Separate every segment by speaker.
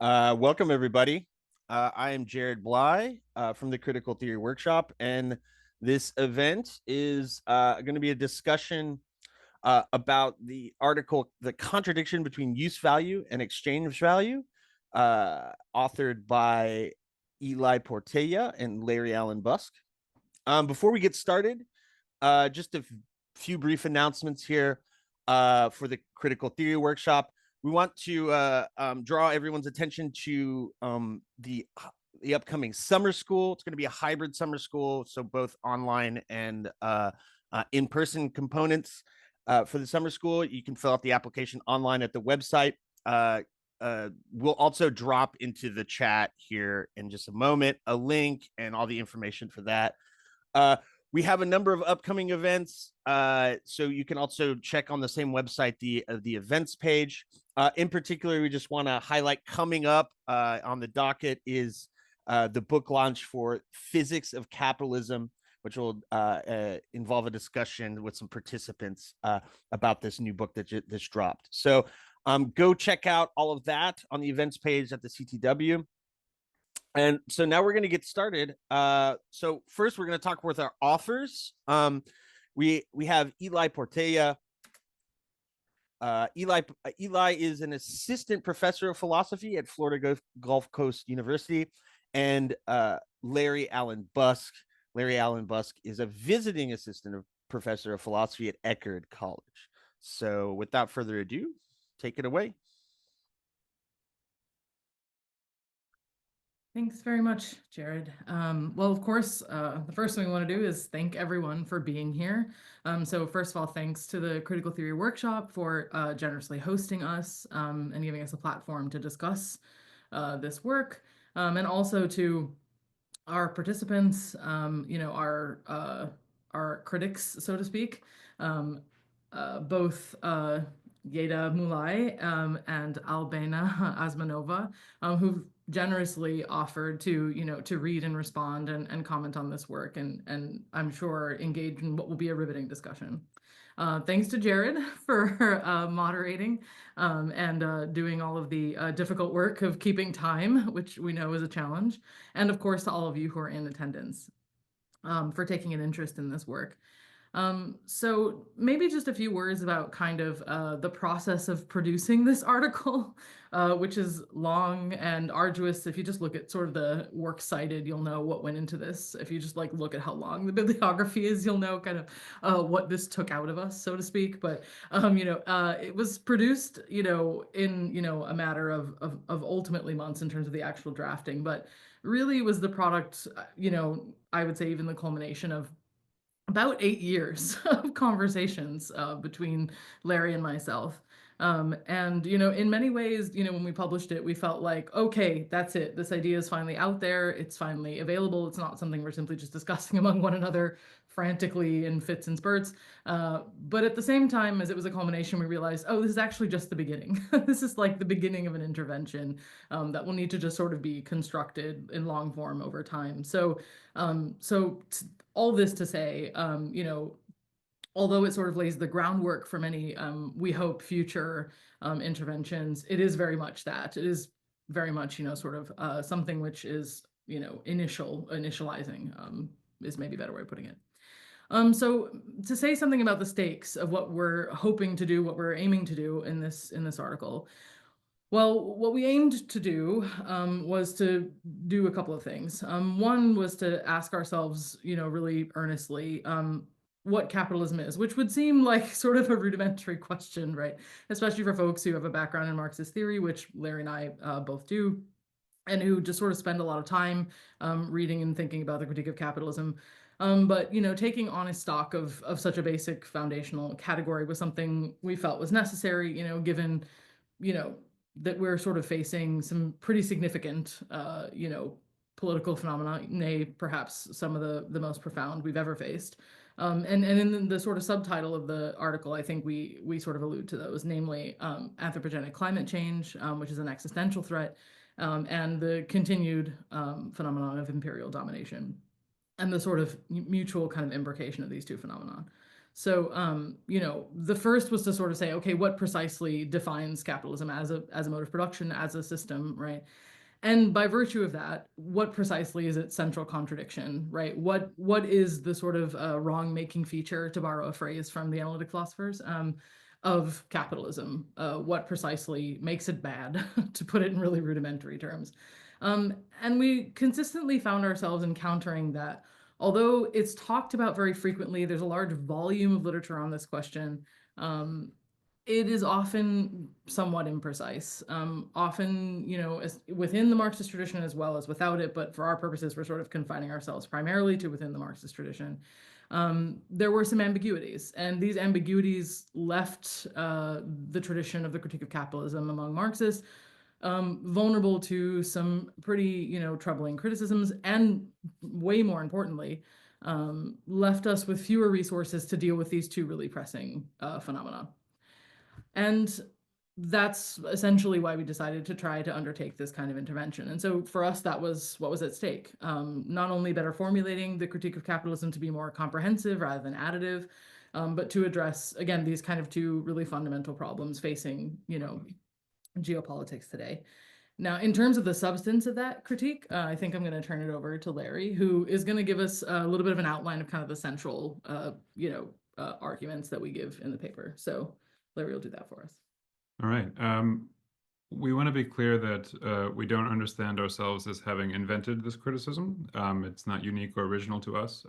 Speaker 1: Welcome, everybody. I am Jared Bly from the Critical Theory Workshop, and this event is going to be a discussion about the article, The Contradiction Between Use Value and Exchange Value, authored by Eli Portella and Larry Allen Busk. Before we get started, just a few brief announcements here for the Critical Theory Workshop. We want to draw everyone's attention to the upcoming summer school. It's going to be a hybrid summer school, so both online and in-person components for the summer school. You can fill out the application online at the website. We'll also drop into the chat here in just a moment a link and all the information for that. We have a number of upcoming events, so you can also check on the same website the events page. In particular, we just want to highlight coming up on the docket is the book launch for Physics of Capitalism, which will involve a discussion with some participants about this new book that just dropped. So go check out all of that on the events page at the CTW. And so now we're going to get started. So first, we're going to talk with our authors. We have Eli Portella. Eli is an assistant professor of philosophy at Florida Gulf Coast University, and Larry Allen Busk. Larry Allen Busk is a visiting assistant professor of philosophy at Ecological College. So without further ado, take it away.
Speaker 2: Thanks very much, Jared. Well, of course, the first thing we want to do is thank everyone for being here. So first of all, thanks to the Critical Theory Workshop for generously hosting us and giving us a platform to discuss this work. And also to our participants, our critics, so to speak, both Jeta Mulaj and Albena Azmanova, who've generously offered to read and respond and comment on this work, and I'm sure engage in what will be a riveting discussion. Thanks to Jared for moderating and doing all of the difficult work of keeping time, which we know is a challenge. And of course, to all of you who are in attendance for taking an interest in this work. So maybe just a few words about kind of the process of producing this article, which is long and arduous. If you just look at sort of the works cited, you'll know what went into this. If you just like look at how long the bibliography is, you'll know kind of what this took out of us, so to speak. But it was produced, in a matter of ultimately months in terms of the actual drafting, but really was the product, I would say even the culmination of about 8 years of conversations between Larry and myself. And, in many ways, when we published it, we felt like, okay, that's it. This idea is finally out there. It's finally available. It's not something we're simply just discussing among one another frantically in fits and spurts. But at the same time, as it was a culmination, we realized, oh, this is actually just the beginning. This is like the beginning of an intervention that will need to just sort of be constructed in long form over time. So all this to say, although it sort of lays the groundwork for many, we hope, future interventions, it is very much that. It is very much, sort of something which is, initializing is maybe a better way of putting it. So to say something about the stakes of what we're hoping to do, what we're aiming to do in this article. Well, what we aimed to do was to do a couple of things. One was to ask ourselves, really earnestly, what capitalism is, which would seem like sort of a rudimentary question, right? Especially for folks who have a background in Marxist theory, which Larry and I both do, and who just sort of spend a lot of time reading and thinking about the critique of capitalism. But taking honest stock of such a basic foundational category was something we felt was necessary, given, that we're sort of facing some pretty significant, political phenomena, nay, perhaps some of the most profound we've ever faced. And in the sort of subtitle of the article, I think we sort of allude to those, namely anthropogenic climate change, which is an existential threat, and the continued phenomenon of imperial domination, and the sort of mutual kind of imbrication of these two phenomena. So, the first was to sort of say, okay, what precisely defines capitalism as a mode of production, as a system, right? And by virtue of that, what precisely is its central contradiction, right? What is the sort of wrong-making feature, to borrow a phrase from the analytic philosophers, of capitalism? What precisely makes it bad, to put it in really rudimentary terms? And we consistently found ourselves encountering that, although it's talked about very frequently, there's a large volume of literature on this question. Um, it is often somewhat imprecise. Often, within the Marxist tradition as well as without it, but for our purposes, we're sort of confining ourselves primarily to within the Marxist tradition. There were some ambiguities, and these ambiguities left the tradition of the critique of capitalism among Marxists vulnerable to some pretty, troubling criticisms, and way more importantly, left us with fewer resources to deal with these two really pressing phenomena. And that's essentially why we decided to try to undertake this kind of intervention. And so for us, that was what was at stake. Not only better formulating the critique of capitalism to be more comprehensive rather than additive, but to address, again, these kind of two really fundamental problems facing, geopolitics today. Now, in terms of the substance of that critique, I think I'm going to turn it over to Larry, who is going to give us a little bit of an outline of kind of the central, arguments that we give in the paper. So Larry will do that for us.
Speaker 3: All right. We want to be clear that we don't understand ourselves as having invented this criticism. It's not unique or original to us.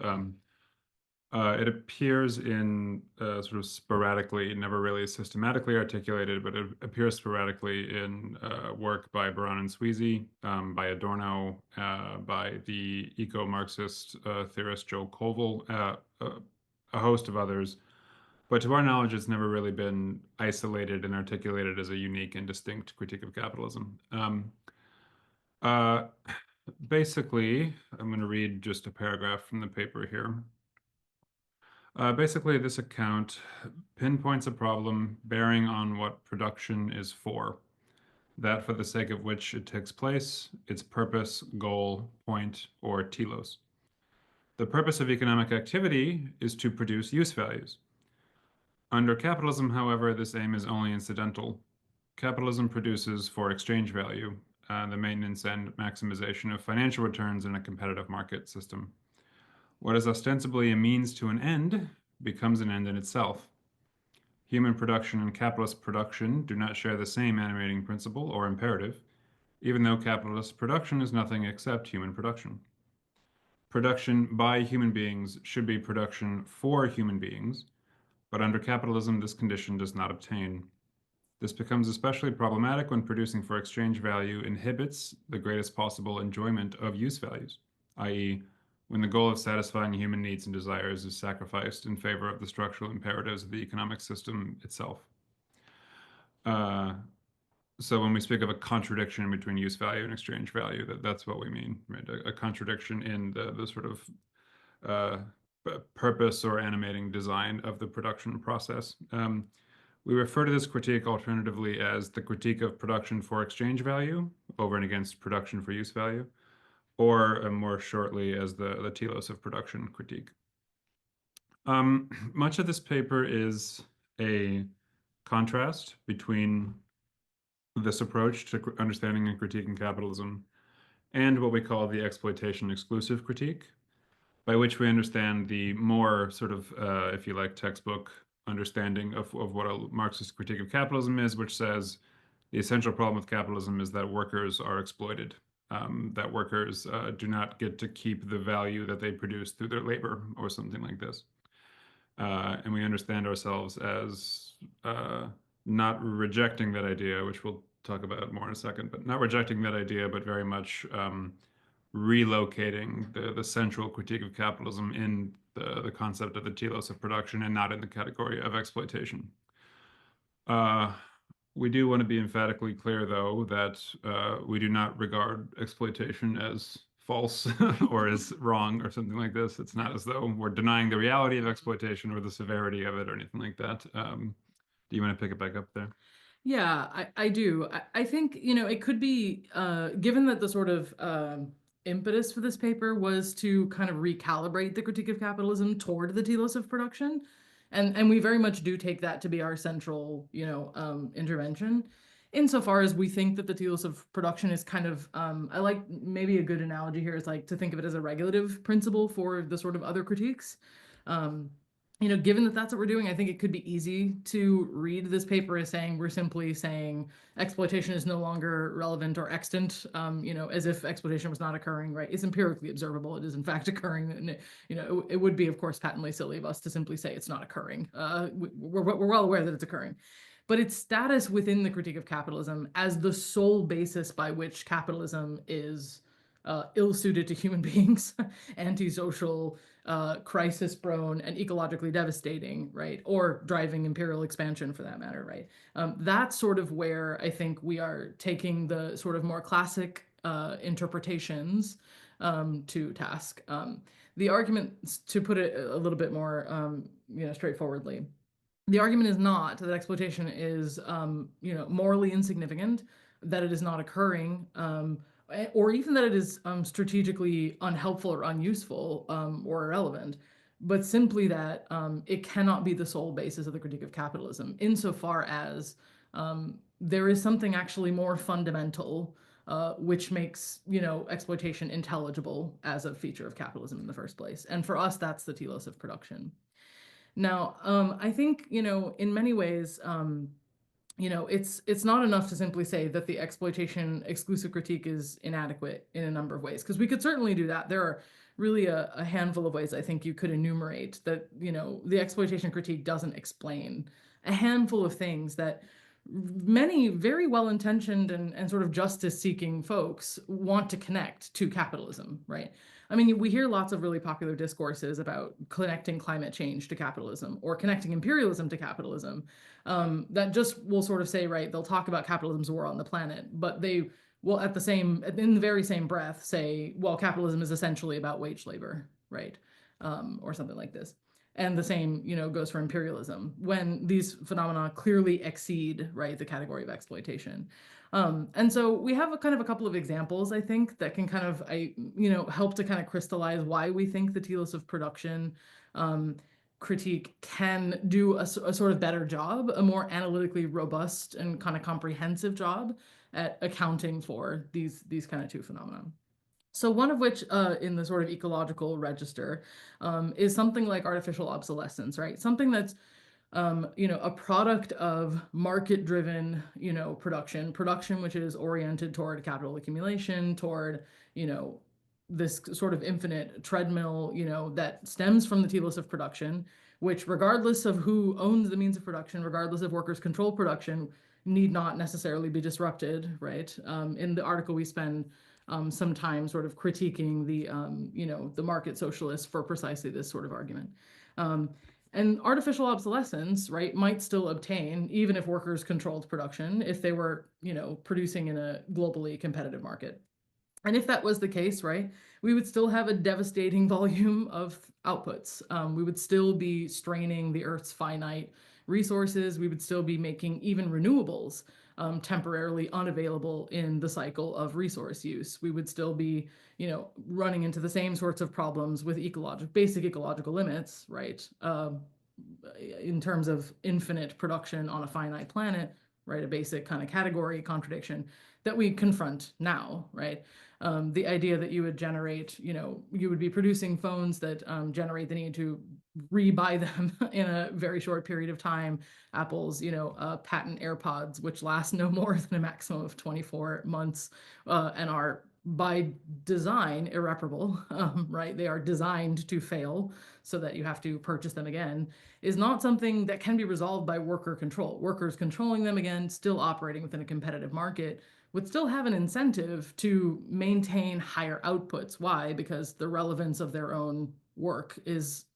Speaker 3: It appears in sort of sporadically, never really systematically articulated, but it appears sporadically in work by Baran and Sweezy, by Adorno, by the eco-Marxist theorist Joe Colville, a host of others. But to our knowledge, it's never really been isolated and articulated as a unique and distinct critique of capitalism. Uh, Basically, I'm going to read just a paragraph from the paper here. Basically, this account pinpoints a problem bearing on what production is for, that for the sake of which it takes place, its purpose, goal, point, or telos. The purpose of economic activity is to produce use values. Under capitalism, however, this aim is only incidental. Capitalism produces for exchange value, the maintenance and maximization of financial returns in a competitive market system. What is ostensibly a means to an end becomes an end in itself. Human production and capitalist production do not share the same animating principle or imperative, even though capitalist production is nothing except human production. Production by human beings should be production for human beings, but under capitalism, this condition does not obtain. This becomes especially problematic when producing for exchange value inhibits the greatest possible enjoyment of use values, i.e., when the goal of satisfying human needs and desires is sacrificed in favor of the structural imperatives of the economic system itself. So when we speak of a contradiction between use value and exchange value, that's what we mean, right? A contradiction in the sort of purpose or animating design of the production process. We refer to this critique alternatively as the critique of production for exchange value over and against production for use value, or more shortly as the telos of production critique. Much of this paper is a contrast between this approach to understanding and critiquing capitalism and what we call the exploitation exclusive critique, by which we understand the more sort of, if you like, textbook understanding of what a Marxist critique of capitalism is, which says the essential problem with capitalism is that workers are exploited, that workers do not get to keep the value that they produce through their labor or something like this. And we understand ourselves as not rejecting that idea, which we'll talk about more in a second, but not rejecting that idea, but very much relocating the central critique of capitalism in the concept of the telos of production and not in the category of exploitation. We do want to be emphatically clear, though, that we do not regard exploitation as false or as wrong or something like this. It's not as though we're denying the reality of exploitation or the severity of it or anything like that. Do you want to pick it back up there?
Speaker 2: Yeah, I do. I think, it could be, given that the sort of impetus for this paper was to kind of recalibrate the critique of capitalism toward the telos of production, And we very much do take that to be our central, intervention. Insofar as we think that the telos of production is kind of, I like, maybe a good analogy here is like to think of it as a regulative principle for the sort of other critiques. Given that that's what we're doing, I think it could be easy to read this paper as saying we're simply saying exploitation is no longer relevant or extant, as if exploitation was not occurring, right? It's empirically observable. It is in fact occurring. And, it would be, of course, patently silly of us to simply say it's not occurring. We're well aware that it's occurring. But its status within the critique of capitalism as the sole basis by which capitalism is ill-suited to human beings, antisocial, crisis-prone, and ecologically devastating, right? Or driving imperial expansion, for that matter, right? That's sort of where I think we are taking the sort of more classic interpretations to task. The argument, to put it a little bit more, straightforwardly, the argument is not that exploitation is, morally insignificant, that it is not occurring, or even that it is strategically unhelpful or unuseful, or irrelevant, but simply that it cannot be the sole basis of the critique of capitalism, insofar as there is something actually more fundamental, which makes, exploitation intelligible as a feature of capitalism in the first place. And for us, that's the telos of production. Now, I think, in many ways, it's not enough to simply say that the exploitation exclusive critique is inadequate in a number of ways, because we could certainly do that. There are really a handful of ways I think you could enumerate that, the exploitation critique doesn't explain a handful of things that many very well-intentioned and sort of justice-seeking folks want to connect to capitalism, right? I mean, we hear lots of really popular discourses about connecting climate change to capitalism or connecting imperialism to capitalism, that just will sort of say, right, they'll talk about capitalism's war on the planet, but they will in the very same breath say, well, capitalism is essentially about wage labor, right? Or something like this. And the same, goes for imperialism, when these phenomena clearly exceed, right, the category of exploitation. And so we have a couple of examples, I think, that can kind of, help to kind of crystallize why we think the telos of production critique can do a sort of better job, a more analytically robust and kind of comprehensive job at accounting for these kind of two phenomena. So one of which, in the sort of ecological register, is something like artificial obsolescence, right? Something that's, a product of market-driven, production which is oriented toward capital accumulation, toward, this sort of infinite treadmill, that stems from the telos of production, which, regardless of who owns the means of production, regardless of workers control production, need not necessarily be disrupted, right? In the article, we spend some time sort of critiquing the market socialists for precisely this sort of argument. And artificial obsolescence, right, might still obtain even if workers controlled production, if they were, producing in a globally competitive market. And if that was the case, right, we would still have a devastating volume of outputs. We would still be straining the Earth's finite resources. We would still be making even renewables temporarily unavailable in the cycle of resource use. We would still be, running into the same sorts of problems with basic ecological limits, right? In terms of infinite production on a finite planet, right? A basic kind of category contradiction that we confront now, right? The idea that you would generate, you would be producing phones that generate the need to rebuy them in a very short period of time. Apple's, patent AirPods, which last no more than a maximum of 24 months and are by design irreparable, right? They are designed to fail so that you have to purchase them again, is not something that can be resolved by worker control. Workers controlling them again, still operating within a competitive market, would still have an incentive to maintain higher outputs. Why? Because the relevance of their own work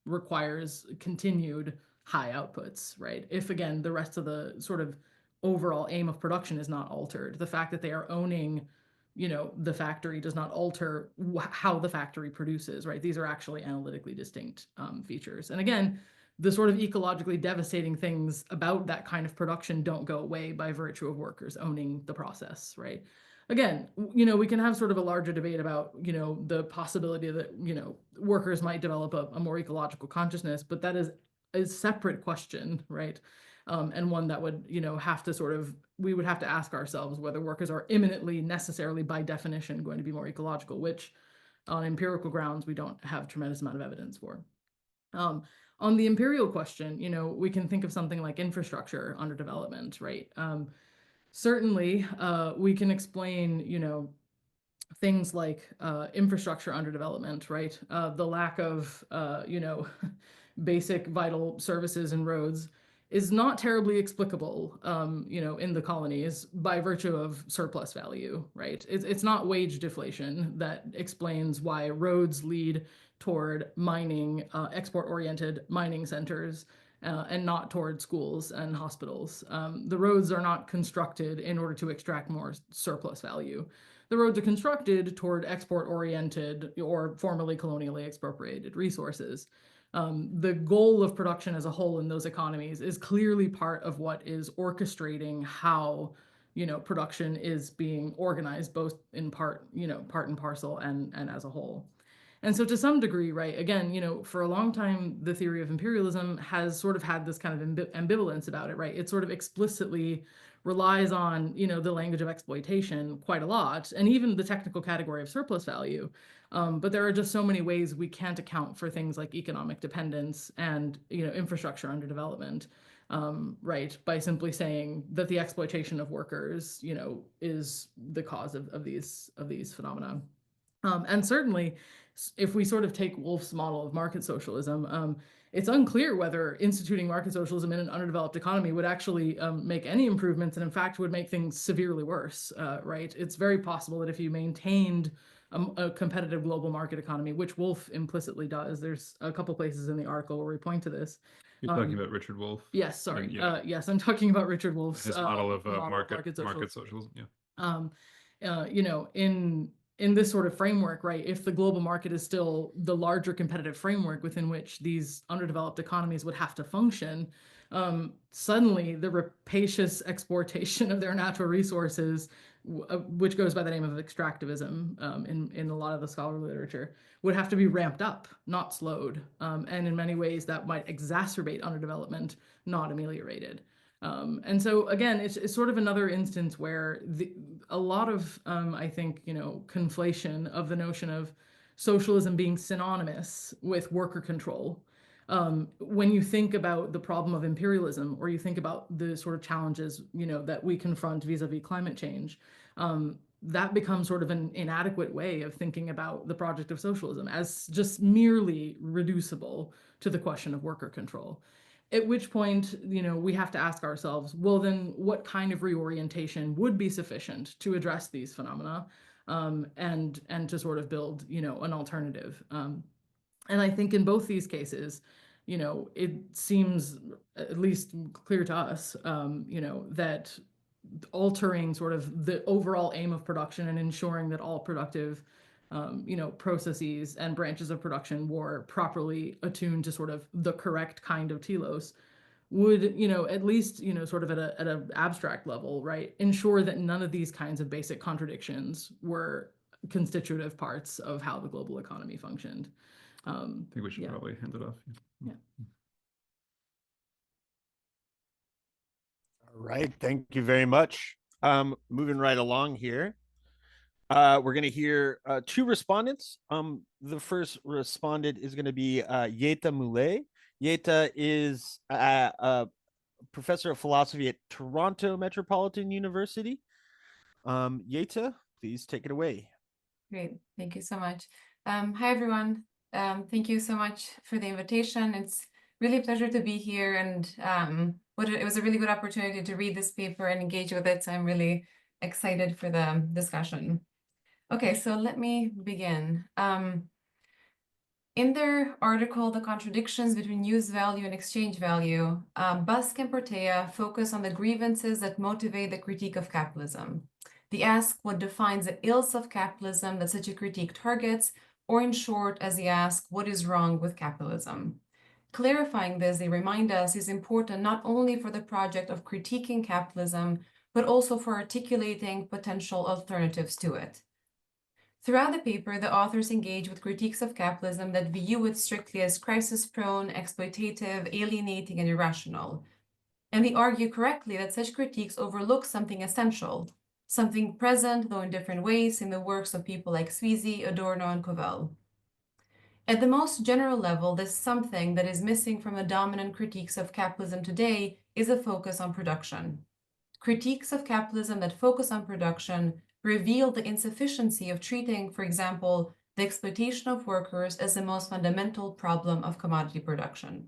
Speaker 2: requires continued high outputs, right? If, again, the rest of the sort of overall aim of production is not altered, the fact that they are owning, the factory does not alter how the factory produces, right? These are actually analytically distinct features. And again, the sort of ecologically devastating things about that kind of production don't go away by virtue of workers owning the process, right? Again, we can have sort of a larger debate about, the possibility that, workers might develop a more ecological consciousness, but that is a separate question, right? And one that would, have to we would have to ask ourselves whether workers are imminently, necessarily by definition, going to be more ecological, which on empirical grounds, we don't have a tremendous amount of evidence for. On the imperial question, we can think of something like infrastructure under development, right? Certainly, we can explain, things like infrastructure under development, right? The lack of, basic vital services and roads is not terribly explicable, in the colonies by virtue of surplus value, right? It's not wage deflation that explains why roads lead toward mining, export-oriented mining centers, and not toward schools and hospitals. The roads are not constructed in order to extract more surplus value. The roads are constructed toward export-oriented or formerly colonially expropriated resources. The goal of production as a whole in those economies is clearly part of what is orchestrating how, production is being organized, both in part, part and parcel and as a whole. And so to some degree, right, again, for a long time, the theory of imperialism has sort of had this kind of ambivalence about it, right? It sort of explicitly relies on, the language of exploitation quite a lot, and even the technical category of surplus value. But there are just so many ways we can't account for things like economic dependence and, infrastructure under development, right, by simply saying that the exploitation of workers, is the cause of these phenomena. And certainly, if we sort of take Wolff's model of market socialism, it's unclear whether instituting market socialism in an underdeveloped economy would actually make any improvements, and in fact would make things severely worse, right? It's very possible that if you maintained a competitive global market economy, which Wolff implicitly does, there's a couple places in the article where we point to this.
Speaker 3: You're talking about Richard Wolff?
Speaker 2: Yes, sorry.
Speaker 3: Yeah.
Speaker 2: Yes, I'm talking about Richard Wolff's
Speaker 3: his model of
Speaker 2: market
Speaker 3: socialism. Yeah.
Speaker 2: In this sort of framework, right, if the global market is still the larger competitive framework within which these underdeveloped economies would have to function, suddenly the rapacious exportation of their natural resources, which goes by the name of extractivism in a lot of the scholarly literature, would have to be ramped up, not slowed. And in many ways that might exacerbate underdevelopment, not ameliorated. And so again, it's sort of another instance where a lot of, I think, conflation of the notion of socialism being synonymous with worker control. When you think about the problem of imperialism, or you think about the sort of challenges, that we confront vis-a-vis climate change, that becomes sort of an inadequate way of thinking about the project of socialism as just merely reducible to the question of worker control. At which point, we have to ask ourselves, well, then what kind of reorientation would be sufficient to address these phenomena, and to sort of build, an alternative. And I think in both these cases, it seems at least clear to us, that altering sort of the overall aim of production and ensuring that all productive processes and branches of production were properly attuned to sort of the correct kind of telos would, at least, sort of at an abstract level, right, ensure that none of these kinds of basic contradictions were constitutive parts of how the global economy functioned.
Speaker 3: I think we should probably hand it off.
Speaker 2: Yeah.
Speaker 1: All right, thank you very much. Moving right along here. We're going to hear two respondents. The first respondent is going to be Jeta Mulaj. Jeta is a professor of philosophy at Toronto Metropolitan University. Jeta, please take it away.
Speaker 4: Great. Thank you so much. Hi, everyone. Thank you so much for the invitation. It's really a pleasure to be here, and it was a really good opportunity to read this paper and engage with it. So I'm really excited for the discussion. Okay, so let me begin. In their article, The Contradictions Between Use Value and Exchange Value, Busk and Portella focus on the grievances that motivate the critique of capitalism. They ask what defines the ills of capitalism that such a critique targets, or in short, as they ask, what is wrong with capitalism? Clarifying this, they remind us, is important not only for the project of critiquing capitalism, but also for articulating potential alternatives to it. Throughout the paper, the authors engage with critiques of capitalism that view it strictly as crisis-prone, exploitative, alienating, and irrational. And they argue correctly that such critiques overlook something essential, something present, though in different ways, in the works of people like Sweezy, Adorno, and Covell. At the most general level, this something that is missing from the dominant critiques of capitalism today is a focus on production. Critiques of capitalism that focus on production reveal the insufficiency of treating, for example, the exploitation of workers as the most fundamental problem of commodity production.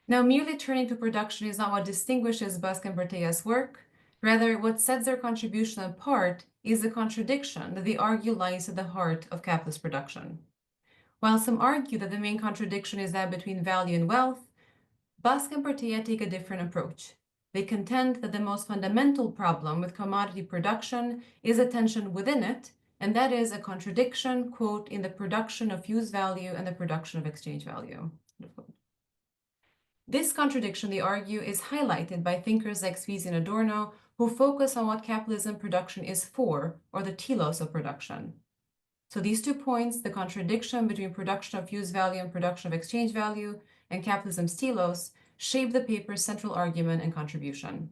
Speaker 4: Now, merely turning to production is not what distinguishes Busk and Portella's work. Rather, what sets their contribution apart is the contradiction that they argue lies at the heart of capitalist production. While some argue that the main contradiction is that between value and wealth, Busk and Portella take a different approach. They contend that the most fundamental problem with commodity production is a tension within it, and that is a contradiction, quote, in the production of use value and the production of exchange value. This contradiction, they argue, is highlighted by thinkers like Sweezy and Adorno, who focus on what capitalism production is for, or the telos of production. So these 2 points, the contradiction between production of use value and production of exchange value, and capitalism's telos, shape the paper's central argument and contribution.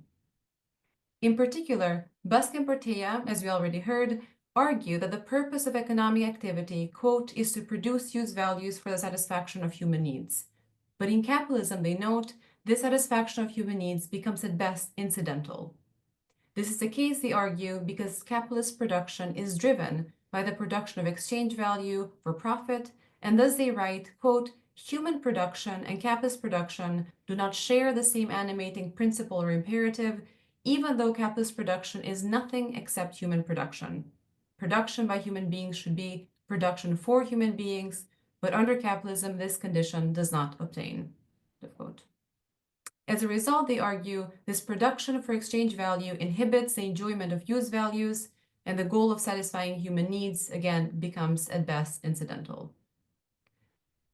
Speaker 4: In particular, Busk and Portella, as we already heard, argue that the purpose of economic activity, quote, is to produce use values for the satisfaction of human needs. But in capitalism, they note, this satisfaction of human needs becomes at best incidental. This is the case, they argue, because capitalist production is driven by the production of exchange value for profit, and thus they write, quote, human production and capitalist production do not share the same animating principle or imperative, even though capitalist production is nothing except human production. Production by human beings should be production for human beings, but under capitalism, this condition does not obtain. As a result, they argue, this production for exchange value inhibits the enjoyment of use values, and the goal of satisfying human needs, again, becomes at best incidental.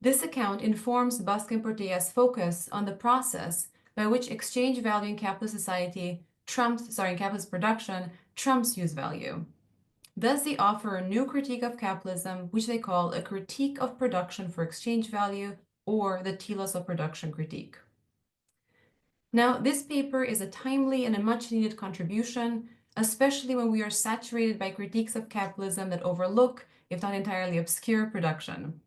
Speaker 4: This account informs Busk and Portella's focus on the process by which exchange value in capitalist society in capitalist production trumps use value. Thus, they offer a new critique of capitalism, which they call a critique of production for exchange value, or the telos of production critique. Now, this paper is a timely and a much-needed contribution, especially when we are saturated by critiques of capitalism that overlook, if not entirely obscure, production.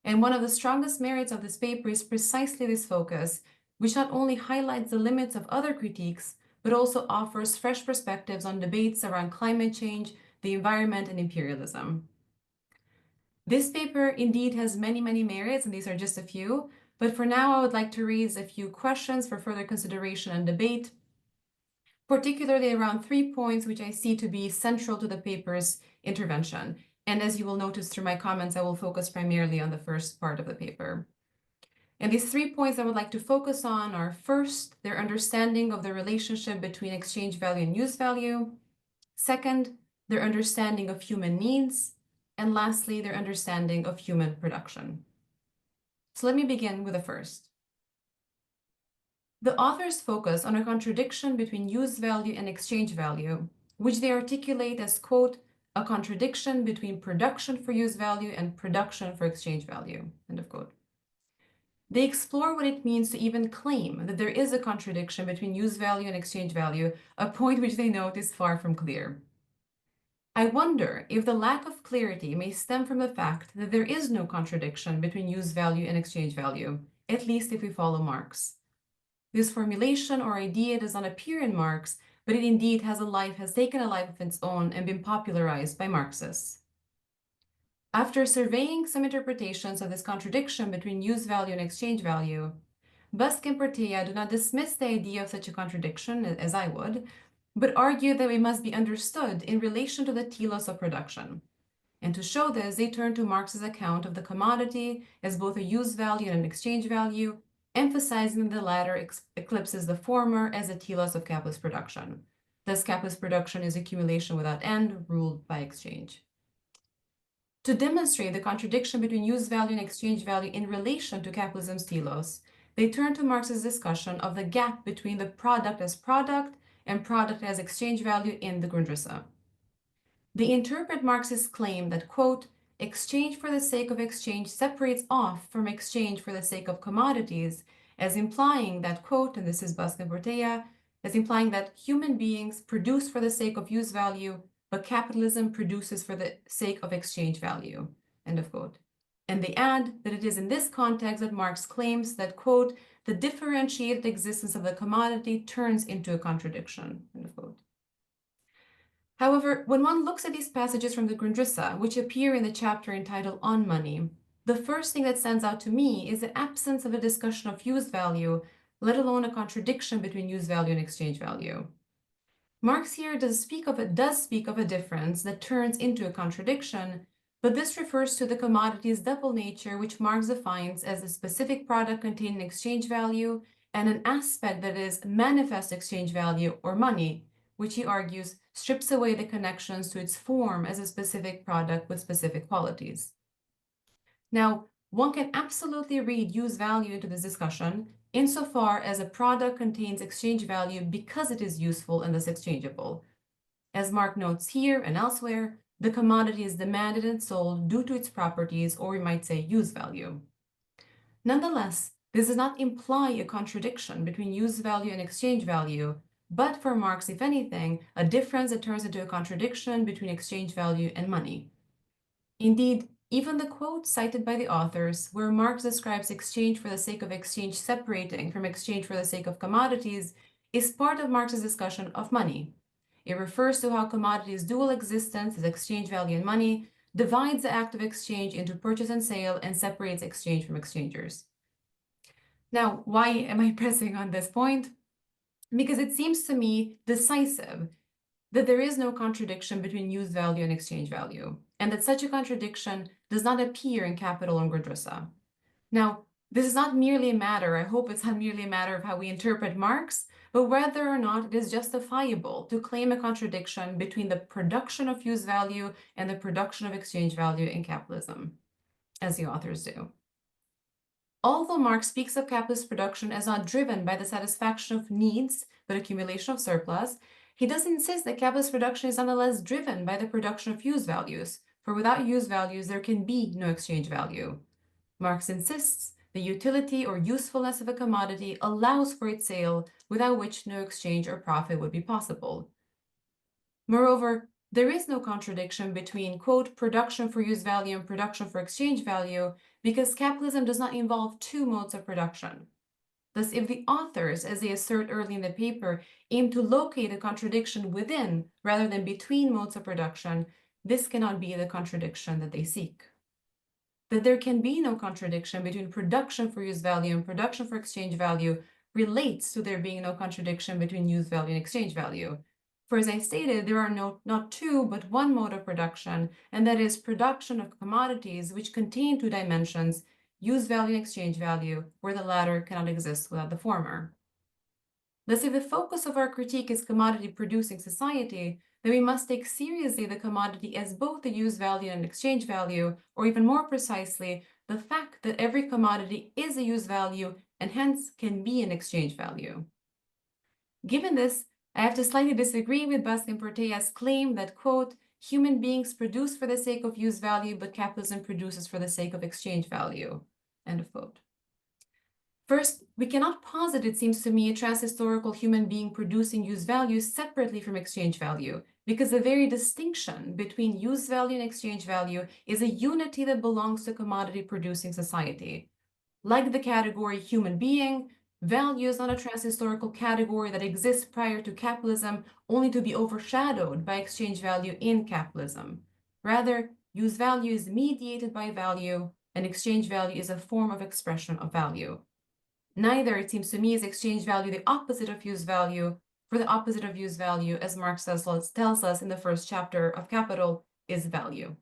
Speaker 4: And one of the strongest merits of this paper is precisely this focus, which not only highlights the limits of other critiques, but also offers fresh perspectives on debates around climate change, the environment, and imperialism. This paper indeed has many, many merits, and these are just a few, but for now I would like to raise a few questions for further consideration and debate, particularly around 3 points which I see to be central to the paper's intervention. And as you will notice through my comments, I will focus primarily on the first part of the paper. And these 3 points I would like to focus on are, first, their understanding of the relationship between exchange value and use value. Second, their understanding of human needs. And lastly, their understanding of human production. So let me begin with the first. The authors focus on a contradiction between use value and exchange value, which they articulate as, quote, a contradiction between production for use value and production for exchange value, end of quote. They explore what it means to even claim that there is a contradiction between use value and exchange value, a point which they note is far from clear. I wonder if the lack of clarity may stem from the fact that there is no contradiction between use value and exchange value, at least if we follow Marx. This formulation or idea does not appear in Marx, but it indeed has taken a life of its own and been popularized by Marxists. After surveying some interpretations of this contradiction between use value and exchange value, Busk and Portella do not dismiss the idea of such a contradiction, as I would, but argue that it must be understood in relation to the telos of production. And to show this, they turn to Marx's account of the commodity as both a use value and an exchange value, emphasizing the latter eclipses the former as a telos of capitalist production. Thus, capitalist production is accumulation without end, ruled by exchange. To demonstrate the contradiction between use value and exchange value in relation to capitalism's telos, they turn to Marx's discussion of the gap between the product as product and product as exchange value in the Grundrisse. They interpret Marx's claim that, quote, exchange for the sake of exchange separates off from exchange for the sake of commodities, as implying that, quote, and this is Busk and Portella, as implying that human beings produce for the sake of use value, but capitalism produces for the sake of exchange value, end of quote. And they add that it is in this context that Marx claims that, quote, the differentiated existence of the commodity turns into a contradiction, end of quote. However, when one looks at these passages from the Grundrisse, which appear in the chapter entitled On Money, the first thing that stands out to me is the absence of a discussion of use value, let alone a contradiction between use value and exchange value. Marx here does speak of a difference that turns into a contradiction, but this refers to the commodity's double nature, which Marx defines as a specific product containing exchange value and an aspect that is manifest exchange value or money, which he argues strips away the connections to its form as a specific product with specific qualities. Now, one can absolutely read use value into this discussion insofar as a product contains exchange value because it is useful and thus exchangeable. As Marx notes here and elsewhere, the commodity is demanded and sold due to its properties, or we might say use value. Nonetheless, this does not imply a contradiction between use value and exchange value, but for Marx, if anything, a difference that turns into a contradiction between exchange value and money. Indeed, even the quote cited by the authors, where Marx describes exchange for the sake of exchange separating from exchange for the sake of commodities, is part of Marx's discussion of money. It refers to how commodities' dual existence as exchange value and money divides the act of exchange into purchase and sale and separates exchange from exchangers. Now, why am I pressing on this point? Because it seems to me decisive that there is no contradiction between use value and exchange value, and that such a contradiction does not appear in Capital and Grundrisse. Now, this is not merely a matter, I hope it's not merely a matter of how we interpret Marx, but whether or not it is justifiable to claim a contradiction between the production of use value and the production of exchange value in capitalism, as the authors do. Although Marx speaks of capitalist production as not driven by the satisfaction of needs, but accumulation of surplus, he does insist that capitalist production is nonetheless driven by the production of use values, for without use values, there can be no exchange value. Marx insists the utility or usefulness of a commodity allows for its sale, without which no exchange or profit would be possible. Moreover, there is no contradiction between, quote, production for use value and production for exchange value, because capitalism does not involve two modes of production. Thus, if the authors, as they assert early in the paper, aim to locate a contradiction within rather than between modes of production, this cannot be the contradiction that they seek. That there can be no contradiction between production for use value and production for exchange value relates to there being no contradiction between use value and exchange value. For as I stated, there are not two, but one mode of production, and that is production of commodities which contain two dimensions, use value and exchange value, where the latter cannot exist without the former. Thus, if the focus of our critique is commodity-producing society, then we must take seriously the commodity as both the use value and exchange value, or even more precisely, the fact that every commodity is a use value and hence can be an exchange value. Given this, I have to slightly disagree with Busk and Portella's claim that, quote, human beings produce for the sake of use value, but capitalism produces for the sake of exchange value, end of quote. First, we cannot posit, it seems to me, a transhistorical human being producing use value separately from exchange value, because the very distinction between use value and exchange value is a unity that belongs to commodity-producing society. Like the category human being, value is not a transhistorical category that exists prior to capitalism, only to be overshadowed by exchange value in capitalism. Rather, use value is mediated by value, and exchange value is a form of expression of value. Neither, it seems to me, is exchange value the opposite of use value, for the opposite of use value, as Marx tells us in the first chapter of Capital, is value.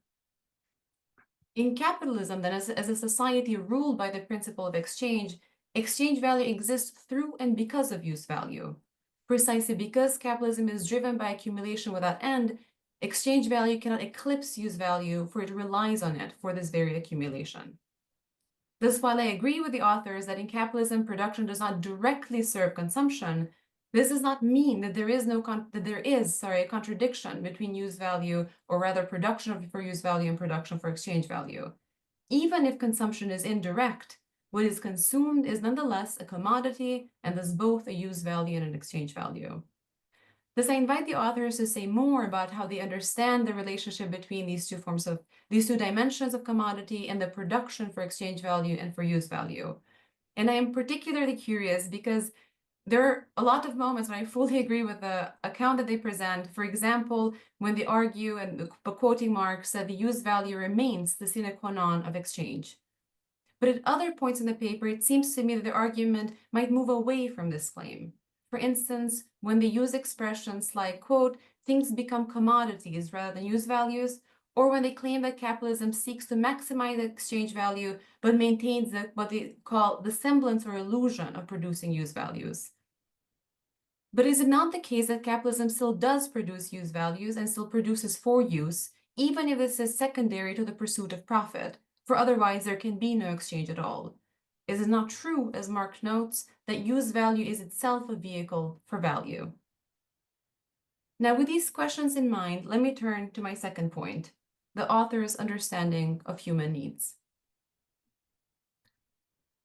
Speaker 4: In capitalism, then, as a society ruled by the principle of exchange, exchange value exists through and because of use value. Precisely because capitalism is driven by accumulation without end, exchange value cannot eclipse use value, for it relies on it for this very accumulation. Thus, while I agree with the authors that in capitalism production does not directly serve consumption, This does not mean that there is a contradiction between use value, or rather production for use value and production for exchange value. Even if consumption is indirect, what is consumed is nonetheless a commodity and thus both a use value and an exchange value. Thus, I invite the authors to say more about how they understand the relationship between these two dimensions of commodity and the production for exchange value and for use value. And I am particularly curious because there are a lot of moments when I fully agree with the account that they present. For example, when they argue, and quoting Marx, that the use value remains the sine qua non of exchange. But at other points in the paper, it seems to me that the argument might move away from this claim. For instance, when they use expressions like, quote, things become commodities rather than use values, or when they claim that capitalism seeks to maximize the exchange value but maintains what they call the semblance or illusion of producing use values. But is it not the case that capitalism still does produce use values and still produces for use, even if this is secondary to the pursuit of profit? For otherwise, there can be no exchange at all. Is it not true, as Marx notes, that use value is itself a vehicle for value? Now, with these questions in mind, let me turn to my second point, the author's understanding of human needs.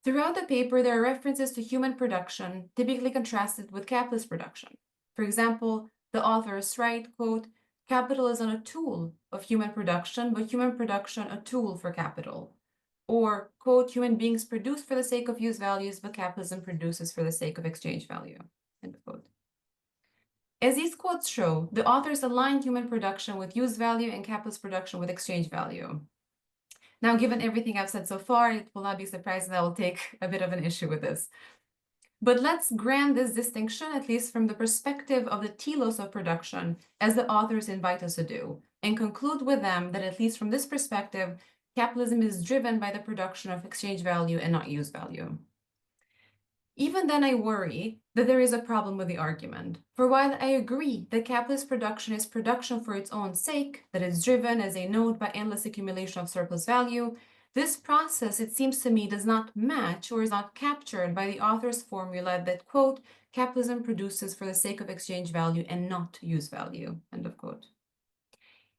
Speaker 4: Throughout the paper, there are references to human production, typically contrasted with capitalist production. For example, the authors write, quote, capital is not a tool of human production, but human production a tool for capital. Or, quote, human beings produce for the sake of use values, but capitalism produces for the sake of exchange value, end quote. As these quotes show, the authors align human production with use value and capitalist production with exchange value. Now, given everything I've said so far, it will not be surprising that I will take a bit of an issue with this. But let's grant this distinction, at least from the perspective of the telos of production, as the authors invite us to do, and conclude with them that, at least from this perspective, capitalism is driven by the production of exchange value and not use value. Even then, I worry that there is a problem with the argument. For while I agree that capitalist production is production for its own sake, that is driven, as they note, by endless accumulation of surplus value, this process, it seems to me, does not match or is not captured by the author's formula that, quote, capitalism produces for the sake of exchange value and not use value, end of quote.